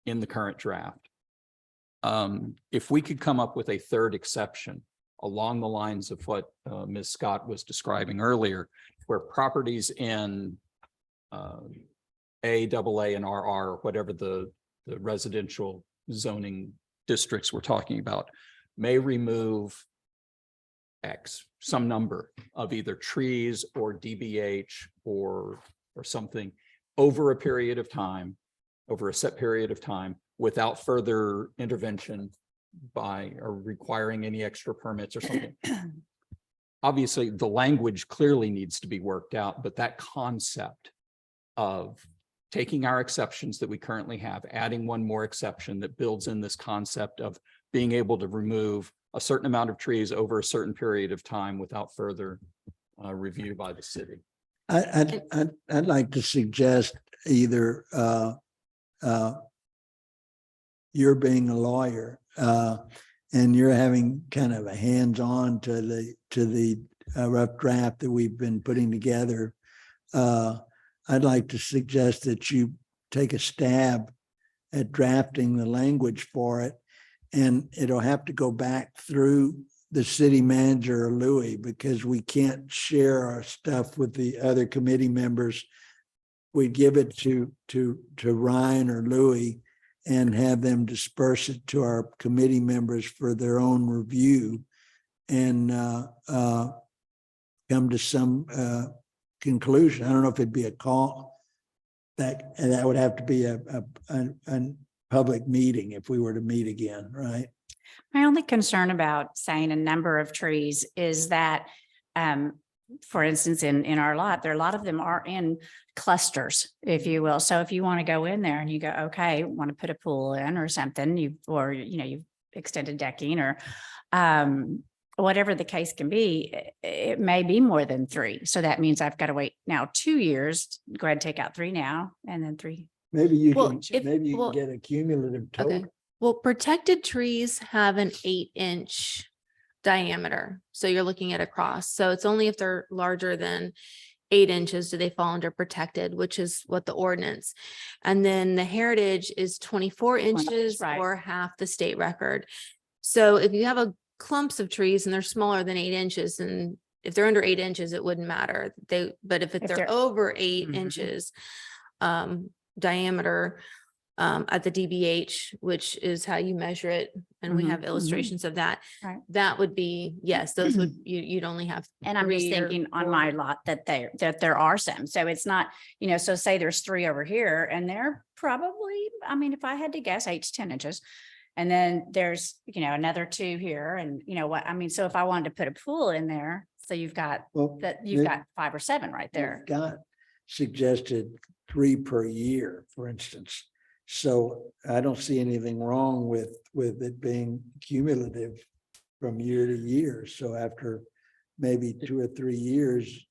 in the current draft. If we could come up with a third exception along the lines of what Ms. Scott was describing earlier, where properties in A, AA, and RR, whatever the residential zoning districts we're talking about, may remove X, some number of either trees or DBH or something over a period of time, over a set period of time, without further intervention by or requiring any extra permits or something. Obviously, the language clearly needs to be worked out, but that concept of taking our exceptions that we currently have, adding one more exception that builds in this concept of being able to remove a certain amount of trees over a certain period of time without further review by the city. I'd like to suggest either you're being a lawyer and you're having kind of a hands-on to the rough draft that we've been putting together. I'd like to suggest that you take a stab at drafting the language for it, and it'll have to go back through the city manager or Louis, because we can't share our stuff with the other committee members. We give it to Ryan or Louis and have them disperse it to our committee members for their own review and come to some conclusion. I don't know if it'd be a call that would have to be a public meeting if we were to meet again, right? My only concern about saying a number of trees is that, for instance, in our lot, there are a lot of them are in clusters, if you will. So if you want to go in there and you go, okay, want to put a pool in or something, you've extended decking or whatever the case can be, it may be more than 3. So that means I've got to wait now 2 years, go ahead and take out 3 now and then 3. Maybe you Well, can, if- maybe you well, can get a cumulative Okay. total. Well, protected trees have an 8-inch diameter. So you're looking at a cross. So it's only if they're larger than 8 inches, do they fall under protected, which is what the ordinance. And then the heritage is 24 inches right. or half the state record. So if you have a clumps of trees and they're smaller than 8 inches, and if they're under 8 inches, it wouldn't matter. But if If they're they're- over 8 Mhm. inches diameter at the DBH, which is how you measure it, and we Mhm, have illustrations of that. Right. That would be, yes, those would, you'd only have. And I'm just 3 or thinking on 4. my lot that there are some. So it's not, so say there's 3 over here and they're probably, I mean, if I had to guess, 8 to 10 inches. And then there's, another 2 here and what, I mean, so if I wanted to put a pool in there, so you've got Well, you've it- got 5 or 7 right there. Scott suggested 3 per year, for instance. So I don't see anything wrong with it being cumulative from year to year. So after maybe 2 or 3 years.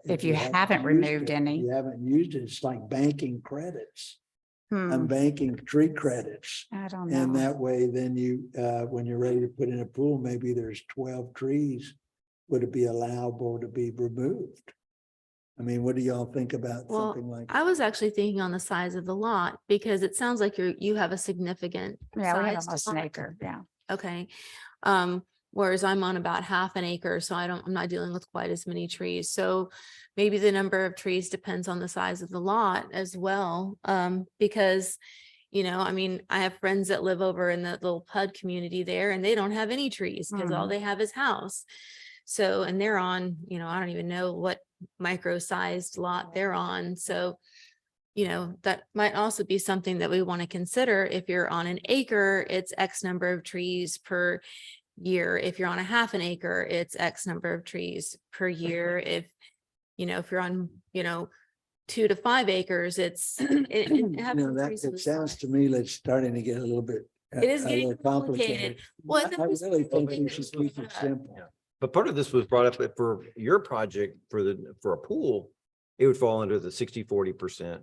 If you haven't used removed it, any. You haven't used it, it's like banking credits. Hmm, I'm banking tree credits. I don't And know. that way, then you, when you're ready to put in a pool, maybe there's 12 trees. Would it be allowable to be removed? I mean, what do y'all think about Well, something like? I was actually thinking on the size of the lot, because it sounds like you have a significant. Yeah, we have sized almost an lot. acre, yeah. Okay. Whereas I'm on about half an acre, so I'm not dealing with quite as many trees. So maybe the number of trees depends on the size of the lot as well. Because, I mean, I have friends that live over in the little PUD community there, and they don't have any trees because all they have is house. So, and they're on, I don't even know what micro-sized lot they're on. So, that might also be something that we want to consider. If you're on an acre, it's X number of trees per year. If you're on a half an acre, it's X number of trees per year. If you're on, 2 to 5 acres, it's. It sounds to me like it's starting to get a little bit. It is a getting little complicated. Well, I really think we should keep it simple. But part of this was brought up that for your project for a pool, it would fall under the 60-40%.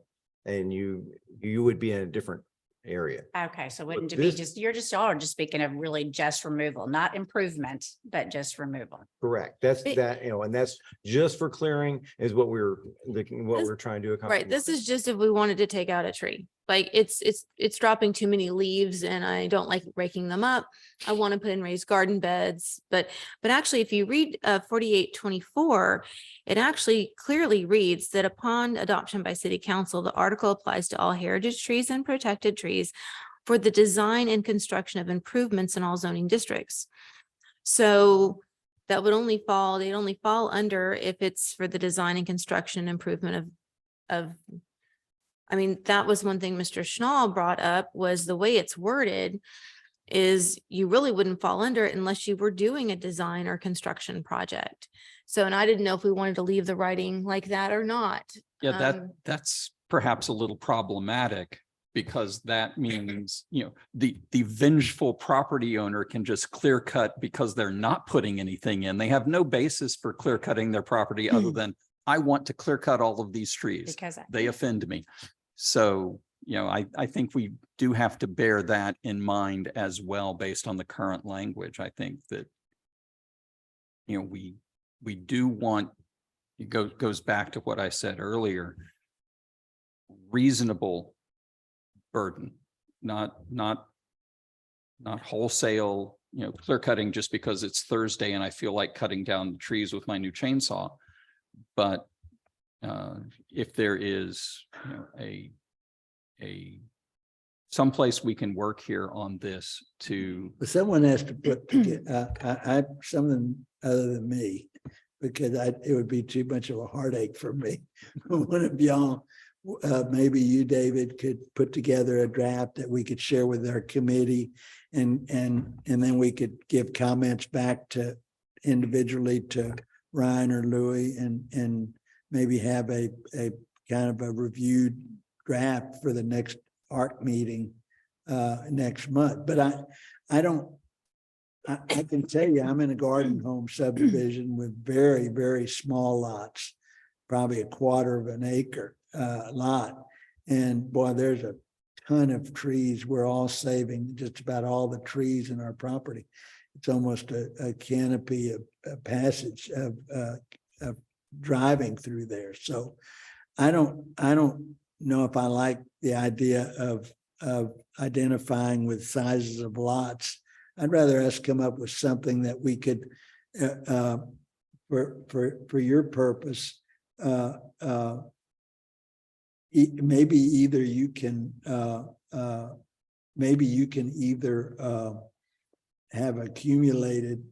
And you would be in a different area. Okay, so wouldn't it this- be y'all are just speaking of really just removal, not improvement, but just removal. Correct. That's But- that, and that's just for clearing is what we're looking, what This- we're trying to accomplish. Right, this is just if we wanted to take out a tree, like it's dropping too many leaves and I don't like raking them up. I want to put in raised garden beds, but actually, if you read 4824, it actually clearly reads that upon adoption by city council, the article applies to all heritage trees and protected trees for the design and construction of improvements in all zoning districts. So that would only fall, they'd only fall under if it's for the design and construction and improvement of, I mean, that was one thing Mr. Schnall brought up, was the way it's worded is you really wouldn't fall under it unless you were doing a design or construction project. So, and I didn't know if we wanted to leave the writing like that or not. Yeah, that's perhaps a little problematic because that means, the vengeful property owner can just clear cut because they're not putting anything in. They have no basis for clear cutting their property other than I want to clear cut all of these trees. Because They offend me. So, I think we do have to bear that in mind as well, based on the current language. I think that, we do want, goes back to what I said earlier, reasonable burden, not wholesale, clear cutting just because it's Thursday and I feel like cutting down the trees with my new chainsaw. But if there is, someplace we can work here on this to, But someone has to put, something other than me, because it would be too much of a heartache for me. One of y'all, maybe you, David, could put together a draft that we could share with our committee, and then we could give comments back to individually to Ryan or Louis, and maybe have a kind of a reviewed draft for the next ARC meeting next month. But I can tell you, I'm in a garden home subdivision with very, very small lots, probably 1/4 of an acre lot. And boy, there's a ton of trees. We're all saving just about all the trees in our property. It's almost a canopy of passage of driving through there. So I don't know if I like the idea of identifying with sizes of lots. I'd rather us come up with something that we could, for your purpose, maybe either you can, have accumulated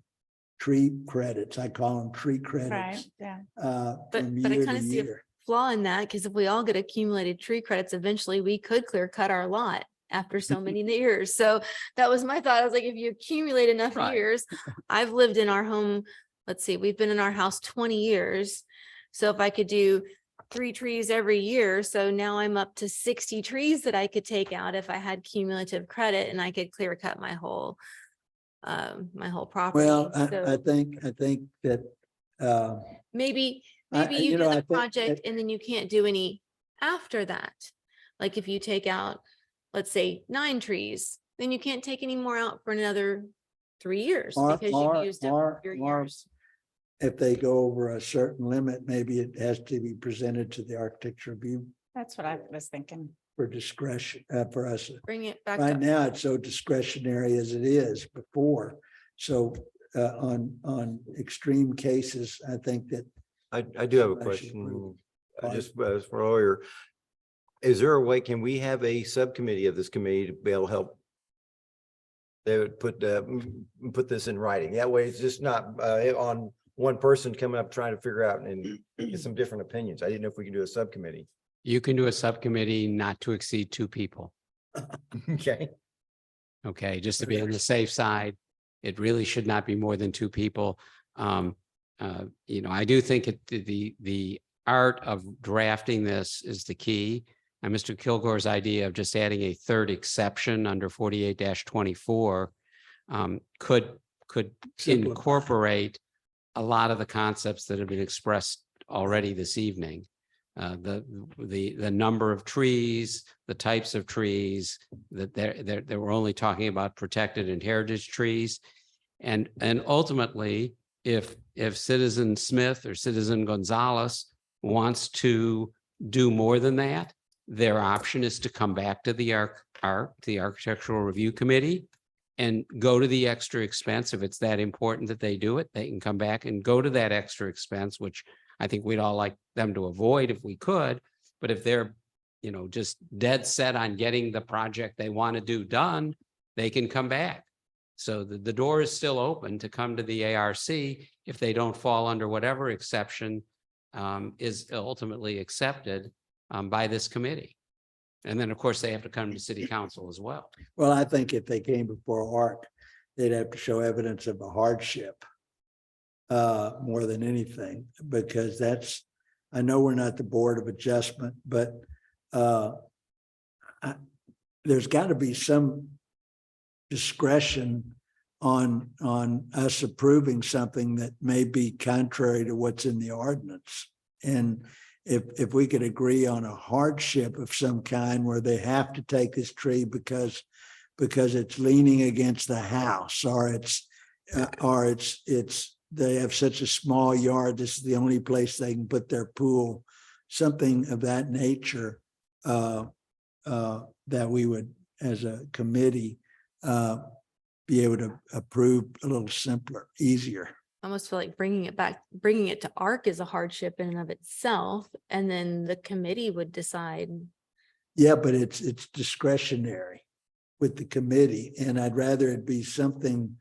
tree credits. I call them tree Right, credits. yeah. But From I year kind to of see a year. flaw in that, because if we all get accumulated tree credits, eventually we could clear cut our lot after so many years. So that was my thought. I was like, if you accumulate enough Right. years, I've lived in our home, let's see, we've been in our house 20 years. So if I could do 3 trees every year, so now I'm up to 60 trees that I could take out if I had cumulative credit, and I could clear cut my whole property. Well, I So think that, maybe I- you you do know, I the think project that- and then you can't do any after that. Like if you take out, let's say 9 trees, then you can't take any more out for another 3 years Or- because or- you've used up or- your or- years. if they go over a certain limit, maybe it has to be presented to the architecture review That's what I was thinking. for discretion, for us. Bring it back Right up. now, it's so discretionary as it is before. So on extreme cases, I think that I do have a I should approve. question. I just, as for a lawyer, is there a way, can we have a subcommittee of this committee to be able to help? They would put this in writing. That way it's just not on one person coming up trying to figure out and get some different opinions. I didn't know if we could do a subcommittee. You can do a subcommittee not to exceed 2 people. Okay. Okay, just to be on the safe side. It really should not be more than 2 people. I do think the art of drafting this is the key. And Mr. Kilgore's idea of just adding a 3rd exception under 48-24 could Simplify. incorporate a lot of the concepts that have been expressed already this evening. The number of trees, the types of trees, that they were only talking about protected and heritage trees. And ultimately, if Citizen Smith or Citizen Gonzalez wants to do more than that, their option is to come back to the Architectural Review Committee and go to the extra expense. If it's that important that they do it, they can come back and go to that extra expense, which I think we'd all like them to avoid if we could. But if they're, just dead set on getting the project they want to do done, they can come back. So the door is still open to come to the ARC if they don't fall under whatever exception is ultimately accepted by this committee. And then, of course, they have to come to city council as well. Well, I think if they came before ARC, they'd have to show evidence of a hardship more than anything, because I know we're not the Board of Adjustment, but there's got to be some discretion on us approving something that may be contrary to what's in the ordinance. And if we could agree on a hardship of some kind where they have to take this tree because it's leaning against the house, or they have such a small yard, this is the only place they can put their pool, something of that nature, that we would, as a committee, be able to approve a little simpler, easier. I almost feel like bringing it to ARC is a hardship in and of itself, and then the committee would decide. Yeah, but it's discretionary with the committee, and I'd rather it be something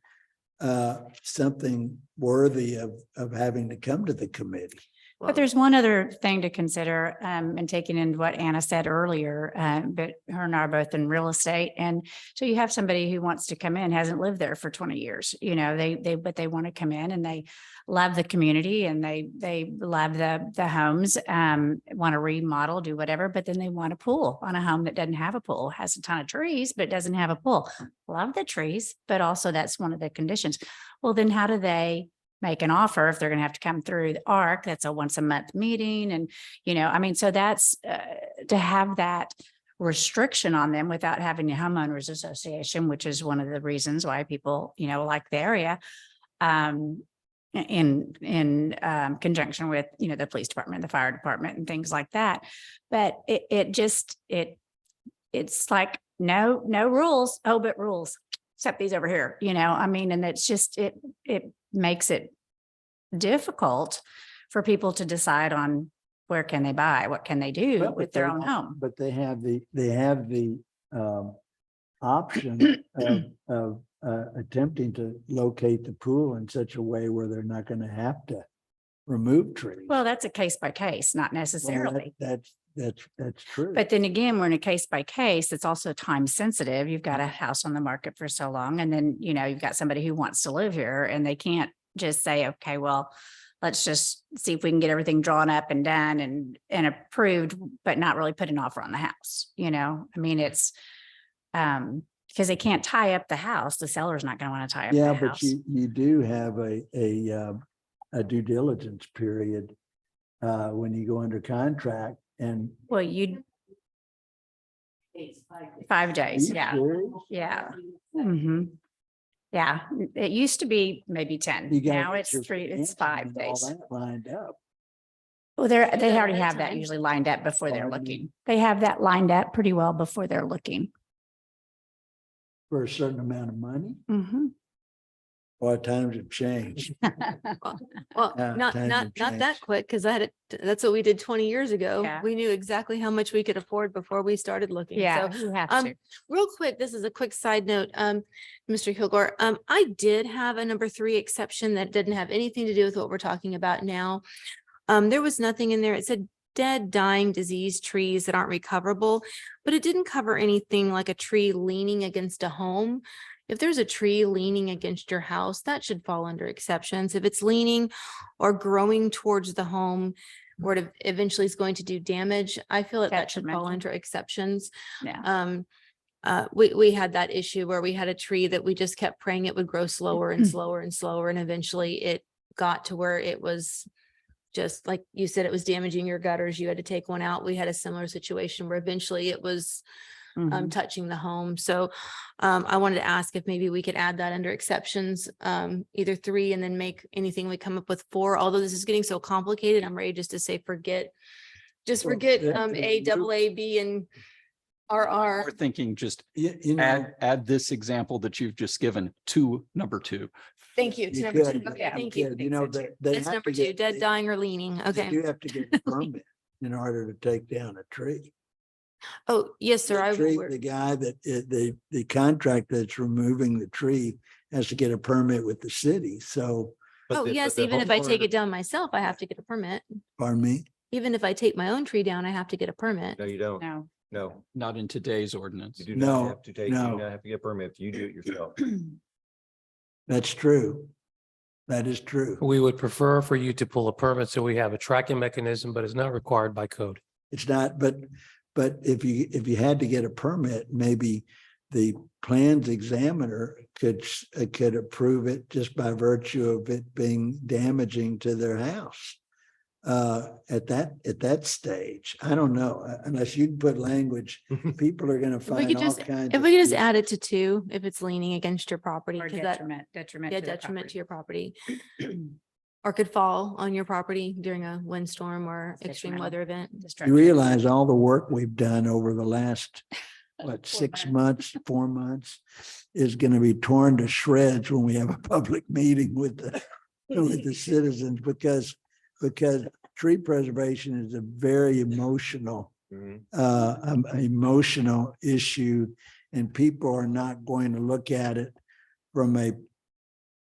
worthy of having to come to the committee. But there's one other thing to consider, and taking in what Anna said earlier, but her and I are both in real estate. And so you have somebody who wants to come in, hasn't lived there for 20 years, but they want to come in and they love the community and they love the homes, want to remodel, do whatever, but then they want a pool on a home that doesn't have a pool, has a ton of trees, but doesn't have a pool. Love the trees, but also that's one of the conditions. Well, then how do they make an offer if they're going to have to come through the ARC? That's a once a month meeting. And, so that's to have that restriction on them without having a homeowners association, which is one of the reasons why people, like the area. in conjunction with, you know, the police department, the fire department and things like that. But it's like, no rules, oh, but rules, except these over here, you know, I mean, and it's just, it makes it difficult for people to decide on where can they buy, what can they do Well, with but their they own have- home. But they have the option of attempting to locate the pool in such a way where they're not going to have to remove trees. Well, that's a case by case, not Well, necessarily. That's true. But then again, we're in a case by case. It's also time sensitive. You've got a house on the market for so long. And then, you know, you've got somebody who wants to live here and they can't just say, okay, well, let's just see if we can get everything drawn up and done and approved, but not really put an offer on the house. You know, I mean, it's because they can't tie up the house. The seller's not going to want to tie up Yeah, the but house. you do have a due diligence period when you go under contract and. Well, 5 days. You Yeah. serious? Yeah. hmm Yeah. It used to be maybe 10. You gotta Now get it's your 3, it's financing 5 and all days. that lined up. Well, they that already ahead of have that time. usually lined up before they're Pardon me? looking. They have that lined up pretty well before they're looking. For a certain amount of money, Mhm. or times have changed. Well, Yeah, not times have that changed. quick, because that's what we did 20 years ago. Yeah. We knew exactly how much we could afford before we started looking. Yeah, So you have um, to. real quick, this is a quick side note, Mr. Kilgore. I did have a number 3 exception that didn't have anything to do with what we're talking about now. There was nothing in there. It said dead, dying, diseased trees that aren't recoverable, but it didn't cover anything like a tree leaning against a home. If there's a tree leaning against your house, that should fall under exceptions. If it's leaning or growing towards the home, where it eventually is going to do damage, I feel that should fall Detrimental. under exceptions. Yeah. We had that issue where we had a tree that we just kept praying it would grow slower and slower and slower. And eventually it got to where it was just like you said, it was damaging your gutters. You had to take one out. We had a similar situation where eventually it was Mhm. touching the home. So I wanted to ask if maybe we could add that under exceptions, either 3 and then make anything we come up with 4. Although this is getting so complicated, I'm ready just to say forget Well, A, the- double A, B, and RR. We're thinking just You know, add this example that you've just given to number 2. Thank you. To you number 2. could, Okay, you thank you. could, you know, they That's have number to 2, get, dead, dying, or leaning. they Okay. do have to get a permit in order to take down a tree. Oh, yes, sir. I The tree, would. the guy that, the contractor that's removing the tree has to get a permit with the city. So, But Oh, the- but yes, the even if I take homeowner- it down myself, I have to get a permit. pardon me, Even if I take my own tree down, I have to get a permit. No, you don't. No. No, Not in today's ordinance. you do No, not have to take, you do no. not have to get a permit if you do it yourself. that's true. That is true. We would prefer for you to pull a permit so we have a tracking mechanism, but it's not required by code. It's not, but if you had to get a permit, maybe the plans examiner could approve it just by virtue of it being damaging to their house. At that stage, I don't know, unless you can put language, people are gonna If we find could all just, kinds. if of we could just excuses. add it to 2, if it's leaning against your property, Or because that, detriment yeah, to the detriment to property. your property. Or could fall on your property during a windstorm or extreme Detrimental. weather event. You Destruction. realize all the work we've done over the last, what, 4 6 months, 4 months is gonna be torn to shreds when we have a public meeting with the citizens, because tree preservation is a very emotional emotional issue, and people are not going to look at it from a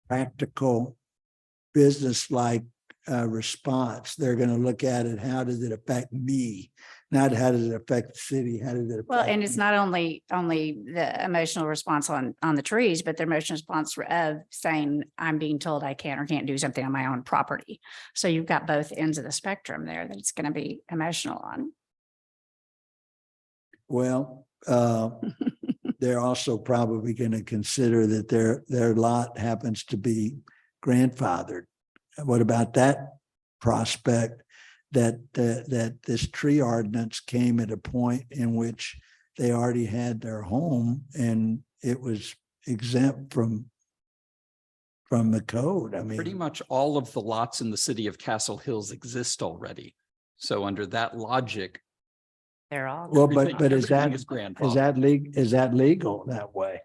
practical, business-like response. They're going to look at it, how does it affect me? Not how does it affect the city? How does it affect? Well, and it's me? not only the emotional response on the trees, but the emotional response of saying, I'm being told I can or can't do something on my own property. So you've got both ends of the spectrum there that it's going to be emotional on. Well, they're also probably going to consider that their lot happens to be grandfathered. What about that prospect that this tree ordinance came at a point in which they already had their home and it was exempt from from the code. I Pretty mean, much all of the lots in the city of Castle Hills exist already. So under that logic. They're all. well, everything- but is everything that, grandfathered. is that legal that way?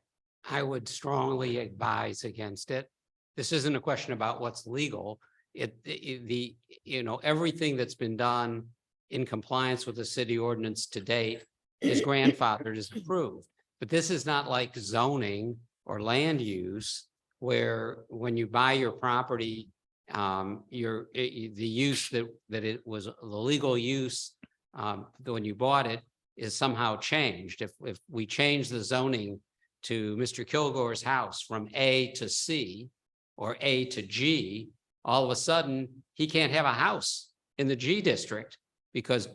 I would strongly advise against it. This isn't a question about what's legal. The, you know, everything that's been done in compliance with the city ordinance to date is grandfathered, is approved. But this is not like zoning or land use where when you buy your property, the use that it was the legal use when you bought it is somehow changed. If we change the zoning to Mr. Kilgore's house from A to C or A to G, all of a sudden he can't have a house in the G district because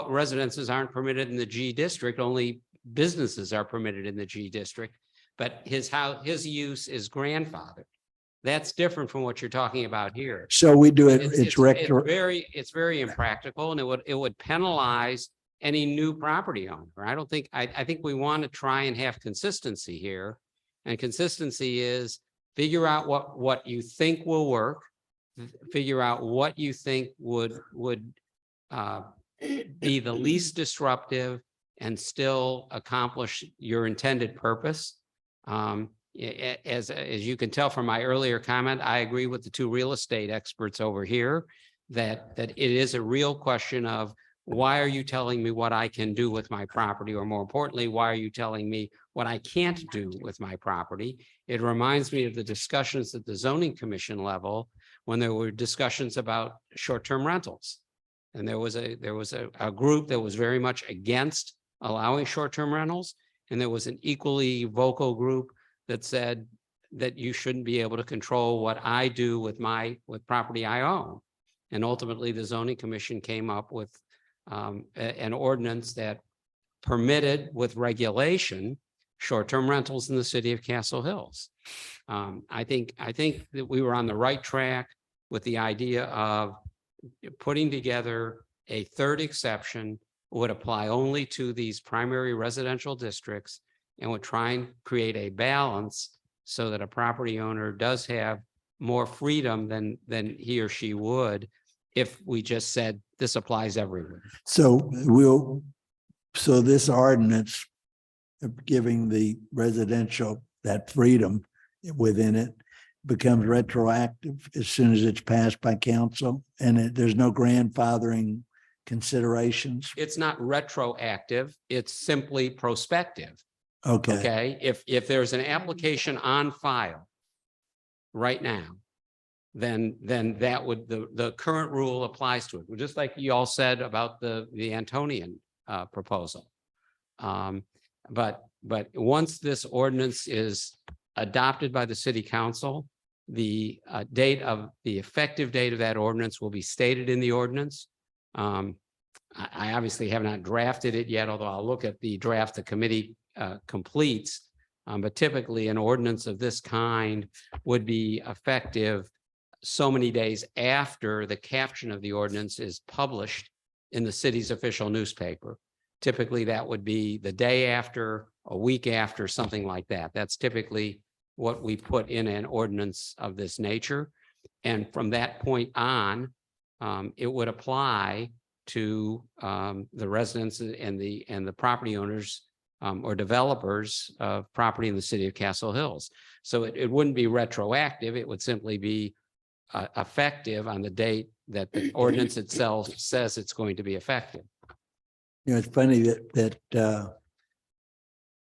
residences aren't permitted in the G district, only businesses are permitted in the G district. But his house, his use is grandfathered. That's different from what you're talking about here. So we do it, it's retro. It's very impractical, and it would penalize any new property owner. I think we want to try and have consistency here. And consistency is figure out what you think will work, figure out what you think would be the least disruptive and still accomplish your intended purpose. As you can tell from my earlier comment, I agree with the two real estate experts over here that it is a real question of why are you telling me what I can do with my property? Or more importantly, why are you telling me what I can't do with my property? It reminds me of the discussions at the zoning commission level when there were discussions about short-term rentals. And there was a group that was very much against allowing short-term rentals. And there was an equally vocal group that said that you shouldn't be able to control what I do with property I own. And ultimately, the zoning commission came up with an ordinance that permitted with regulation short-term rentals in the city of Castle Hills. I think that we were on the right track with the idea of putting together a third exception would apply only to these primary residential districts and would try and create a balance so that a property owner does have more freedom than he or she would if we just said this applies everywhere. So so this ordinance of giving the residential that freedom within it becomes retroactive as soon as it's passed by council, and there's no grandfathering considerations. It's not retroactive, it's simply prospective. Okay, Okay, if there's an application on file right now, then that would, the current rule applies to it. Just like you all said about the Antonian proposal. But once this ordinance is adopted by the city council, the effective date of that ordinance will be stated in the ordinance. I obviously have not drafted it yet, although I'll look at the draft the committee completes. But typically an ordinance of this kind would be effective so many days after the caption of the ordinance is published in the city's official newspaper. Typically, that would be the day after, a week after, something like that. That's typically what we put in an ordinance of this nature. And from that point on, it would apply to the residents and the property owners or developers of property in the city of Castle Hills. So it wouldn't be retroactive. It would simply be effective on the date that the ordinance itself says it's going to be effective. you know, it's funny that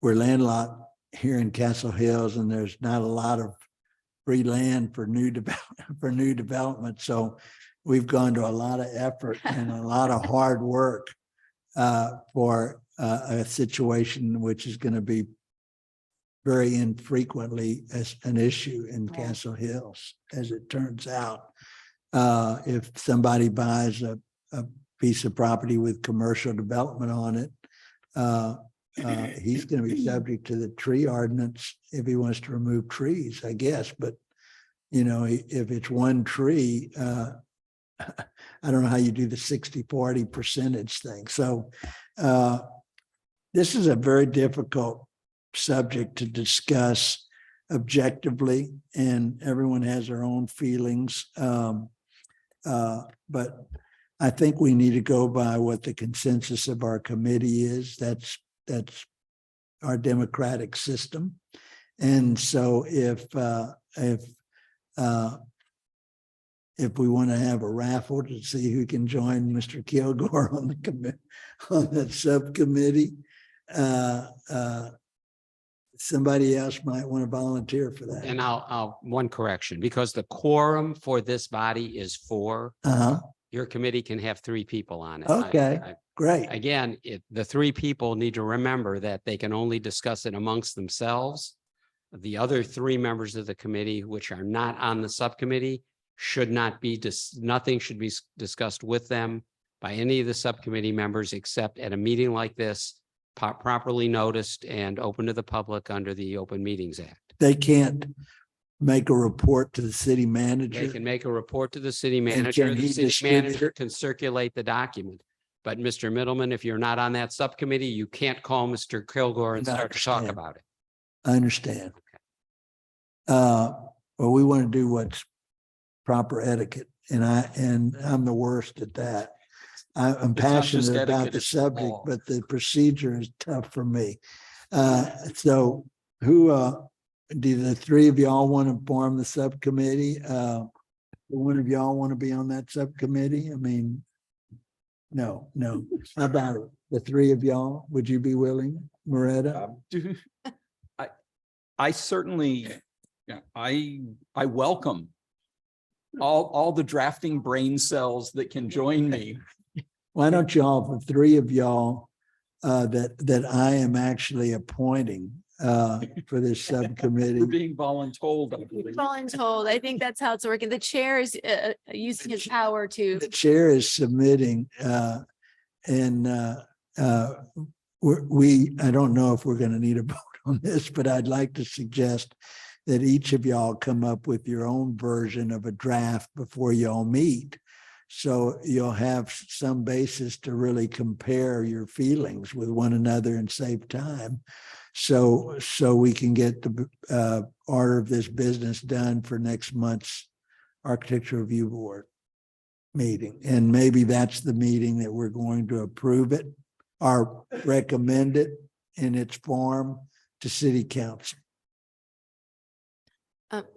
we're landlocked here in Castle Hills, and there's not a lot of free land for new development. So we've gone to a lot of effort and a lot of hard work for a situation which is going to be very infrequently as an issue in Castle Hills, as it turns out. If somebody buys a piece of property with commercial development on it, he's going to be subject to the tree ordinance if he wants to remove trees, I guess. But, you know, if it's one tree, I don't know how you do the 60-40 percentage thing. So this is a very difficult subject to discuss objectively, and everyone has their own feelings. But I think we need to go by what the consensus of our committee is. That's our democratic system. And so if we want to have a raffle to see who can join Mr. Kilgore on the on that subcommittee, somebody else might want to volunteer for that. And I'll, one correction, because the quorum for this body is 4. Your committee can have 3 people on it. Okay, great. Again, the 3 people need to remember that they can only discuss it amongst themselves. The other 3 members of the committee, which are not on the subcommittee, should not be, nothing should be discussed with them by any of the subcommittee members, except at a meeting like this, properly noticed and open to the public under the Open Meetings Act. They can't make a report to the city They manager. can make a report to the city manager. can The he city distribute manager it? can circulate the document. But Mr. Middleman, if you're not on that subcommittee, you can't call Mr. Kilgore and I start to talk understand. about it. I understand. Well, we want to do what's proper etiquette, and I'm the worst at that. I'm It's not just passionate about etiquette, the it's subject, law. but the procedure is tough for me. So who, do the 3 of y'all want to form the subcommittee? One of y'all want to be on that subcommittee? I mean, no. How about it? The 3 of y'all? Would you be willing, Moretta? I certainly, I welcome all the drafting brain cells that can join me. Why don't y'all, the 3 of y'all, that I am actually appointing for this subcommittee? We're being voluntold. I believe. Voluntold. I think that's how it's working. The chair is using his power to. The chair is submitting, and I don't know if we're going to need a vote on this, but I'd like to suggest that each of y'all come up with your own version of a draft before y'all meet. So you'll have some basis to really compare your feelings with one another and save time. So we can get the order of this business done for next month's Architecture Review Board meeting. And maybe that's the meeting that we're going to approve it or recommend it in its form to City Council.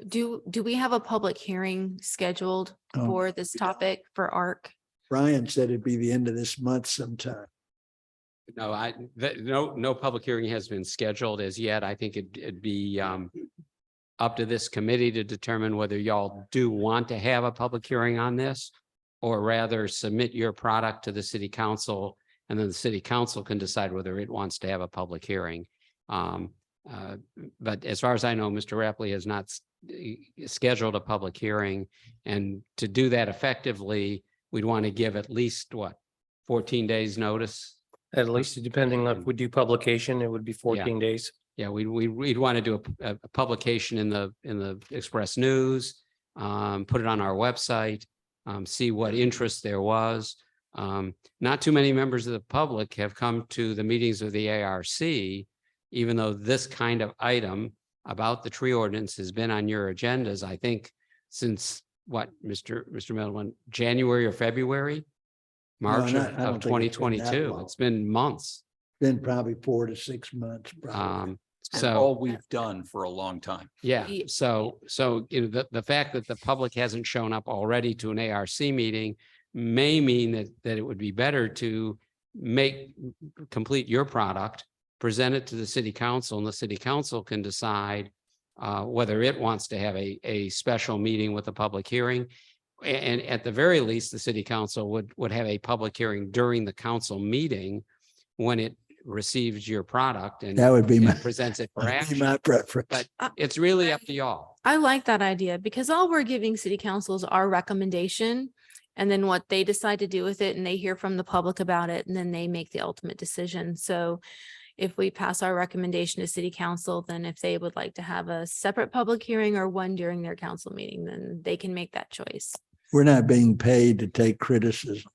Do we have a public hearing scheduled Oh. for this topic for ARC? Brian said it'd be the end of this month sometime. No, no public hearing has been scheduled as yet. I think it'd be up to this committee to determine whether y'all do want to have a public hearing on this, or rather submit your product to the city council, and then the city council can decide whether it wants to have a public hearing. But as far as I know, Mr. Rapley has not scheduled a public hearing, and to do that effectively, we'd want to give at least 14 days notice. At least depending on if we do publication, it would be 14 days. Yeah, we'd want to do a publication in the Express News, put it on our website, see what interest there was. Not too many members of the public have come to the meetings of the ARC, even though this kind of item about the tree ordinance has been on your agendas, I think, since Mr. Middleman, January or February? March No, I of don't think it's been that 2022. long. It's been months. Been probably 4 to 6 months. probably. And So. all we've done for a long time. Yeah, Ye- so the fact that the public hasn't shown up already to an ARC meeting may mean that it would be better to complete your product, present it to the city council, and the city council can decide whether it wants to have a special meeting with a public hearing. And at the very least, the city council would have a public hearing during the council meeting when it receives your product and That would be my, presents it for that'd be action. my preference. But it's really up to y'all. I like that idea because all we're giving city council is our recommendation. And then what they decide to do with it, and they hear from the public about it, and then they make the ultimate decision. So if we pass our recommendation to city council, then if they would like to have a separate public hearing or one during their council meeting, then they can make that choice. We're not being paid to take criticism,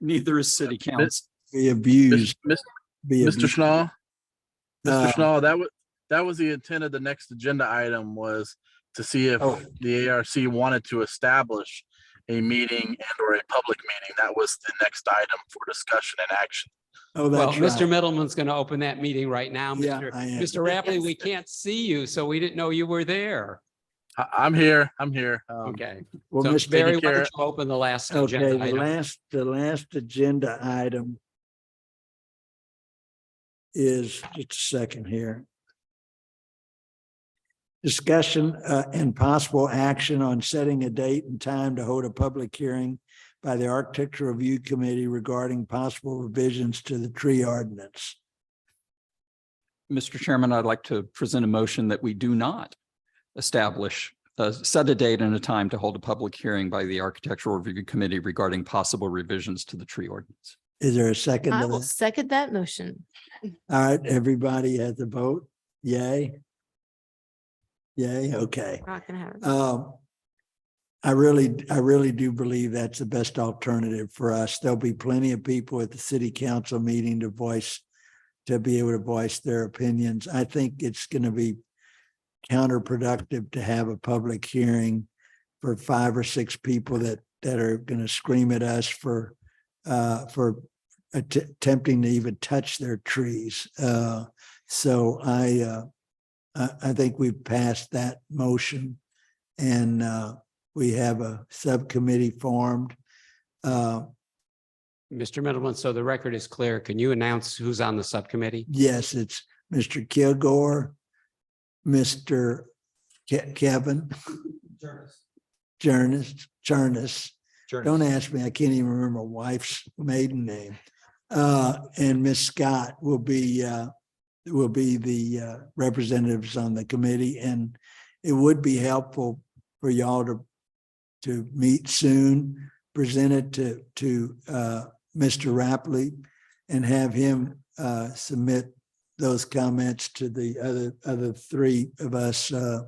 Neither is city council. be abused. Mr. be Mr. abused. Schnall, Uh, Mr. Schnall, that was the intent of the next agenda item, was to see if Oh. the ARC wanted to establish a meeting and or a public meeting. That was the next item for discussion and action. Oh, Well, that's Mr. right. Middleman's going to open that meeting right now. Yeah, Mr. I am. Mr. Rapley, we can't see you, so we didn't know you were there. I'm here. I'm here. Okay. Well, So Mr. Barry, why care- don't you open the last Okay, agenda item? the last agenda item is, just a second here. Discussion and possible action on setting a date and time to hold a public hearing by the Architectural Review Committee regarding possible revisions to the tree ordinance. Mr. Chairman, I'd like to present a motion that we do not establish, set a date and a time to hold a public hearing by the Architectural Review Committee regarding possible revisions to the tree ordinance. Is there a second I to will that? second that motion. All right, everybody has a vote? Yay? Yay, okay. We're not gonna have it. I really do believe that's the best alternative for us. There'll be plenty of people at the city council meeting to be able to voice their opinions. I think it's going to be counterproductive to have a public hearing for 5 or 6 people that are going to scream at us for attempting to even touch their trees. So I think we've passed that motion, and we have a subcommittee formed. Mr. Middleman, so the record is clear. Can you announce who's on the subcommittee? Yes, it's Mr. Kilgore, Mr. Kevin Jernis. Don't ask me, I can't even remember my wife's maiden name. And Miss Scott will be the representatives on the committee, and it would be helpful for y'all to meet soon, present it to Mr. Rapley, and have him submit those comments to the other 3 of us for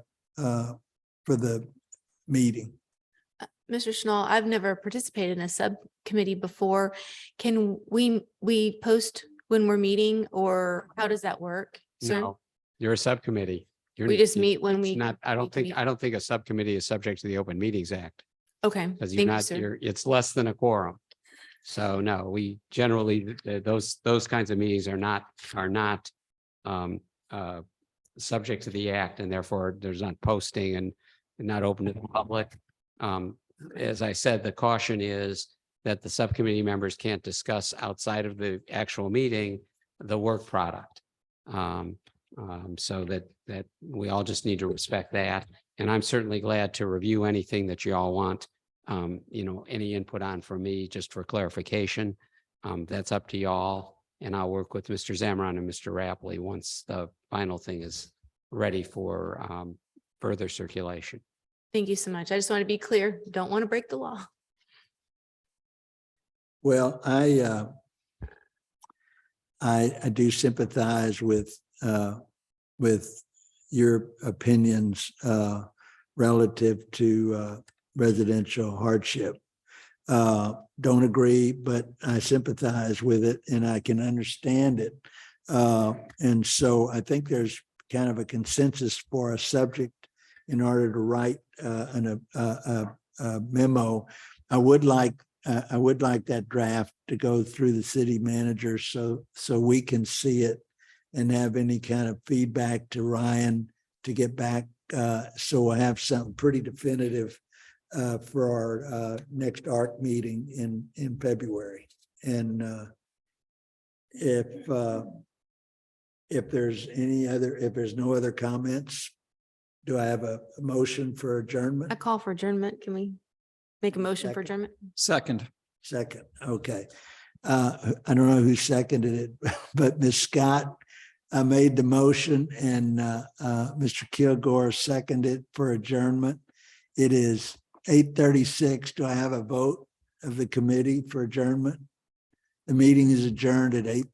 the meeting. Mr. Schnall, I've never participated in a subcommittee before. Can we post when we're meeting, or how does that work? sir? No, you're a subcommittee. We just meet when we. Not, I don't we meet. think a subcommittee is subject to the Open Meetings Act. Okay, Because thank you're you, not, sir. it's less than a quorum. So no, we generally, those kinds of meetings are not subject to the act, and therefore there's not posting and not open to the public. As I said, the caution is that the subcommittee members can't discuss outside of the actual meeting, the work product. So that we all just need to respect that. And I'm certainly glad to review anything that you all want. Any input on from me, just for clarification. That's up to y'all. And I'll work with Mr. Zamron and Mr. Rapley once the final thing is ready for further circulation. Thank you so much. I just want to be clear. Don't want to break the law. Well, I do sympathize with your opinions relative to residential hardship. Don't agree, but I sympathize with it and I can understand it. And so I think there's kind of a consensus for a subject in order to write a memo. I would like that draft to go through the city manager so we can see it and have any kind of feedback to Ryan to get back. So I have something pretty definitive for our next ARC meeting in February. And if there's no other comments, do I have a motion for adjournment? I call for adjournment. Can we make a motion for adjournment? Second. Second, okay. I don't know who seconded it, but Ms. Scott made the motion and Mr. Kilgore seconded for adjournment. It is 8:36. Do I have a vote of the committee for adjournment? The meeting is adjourned at 8:36.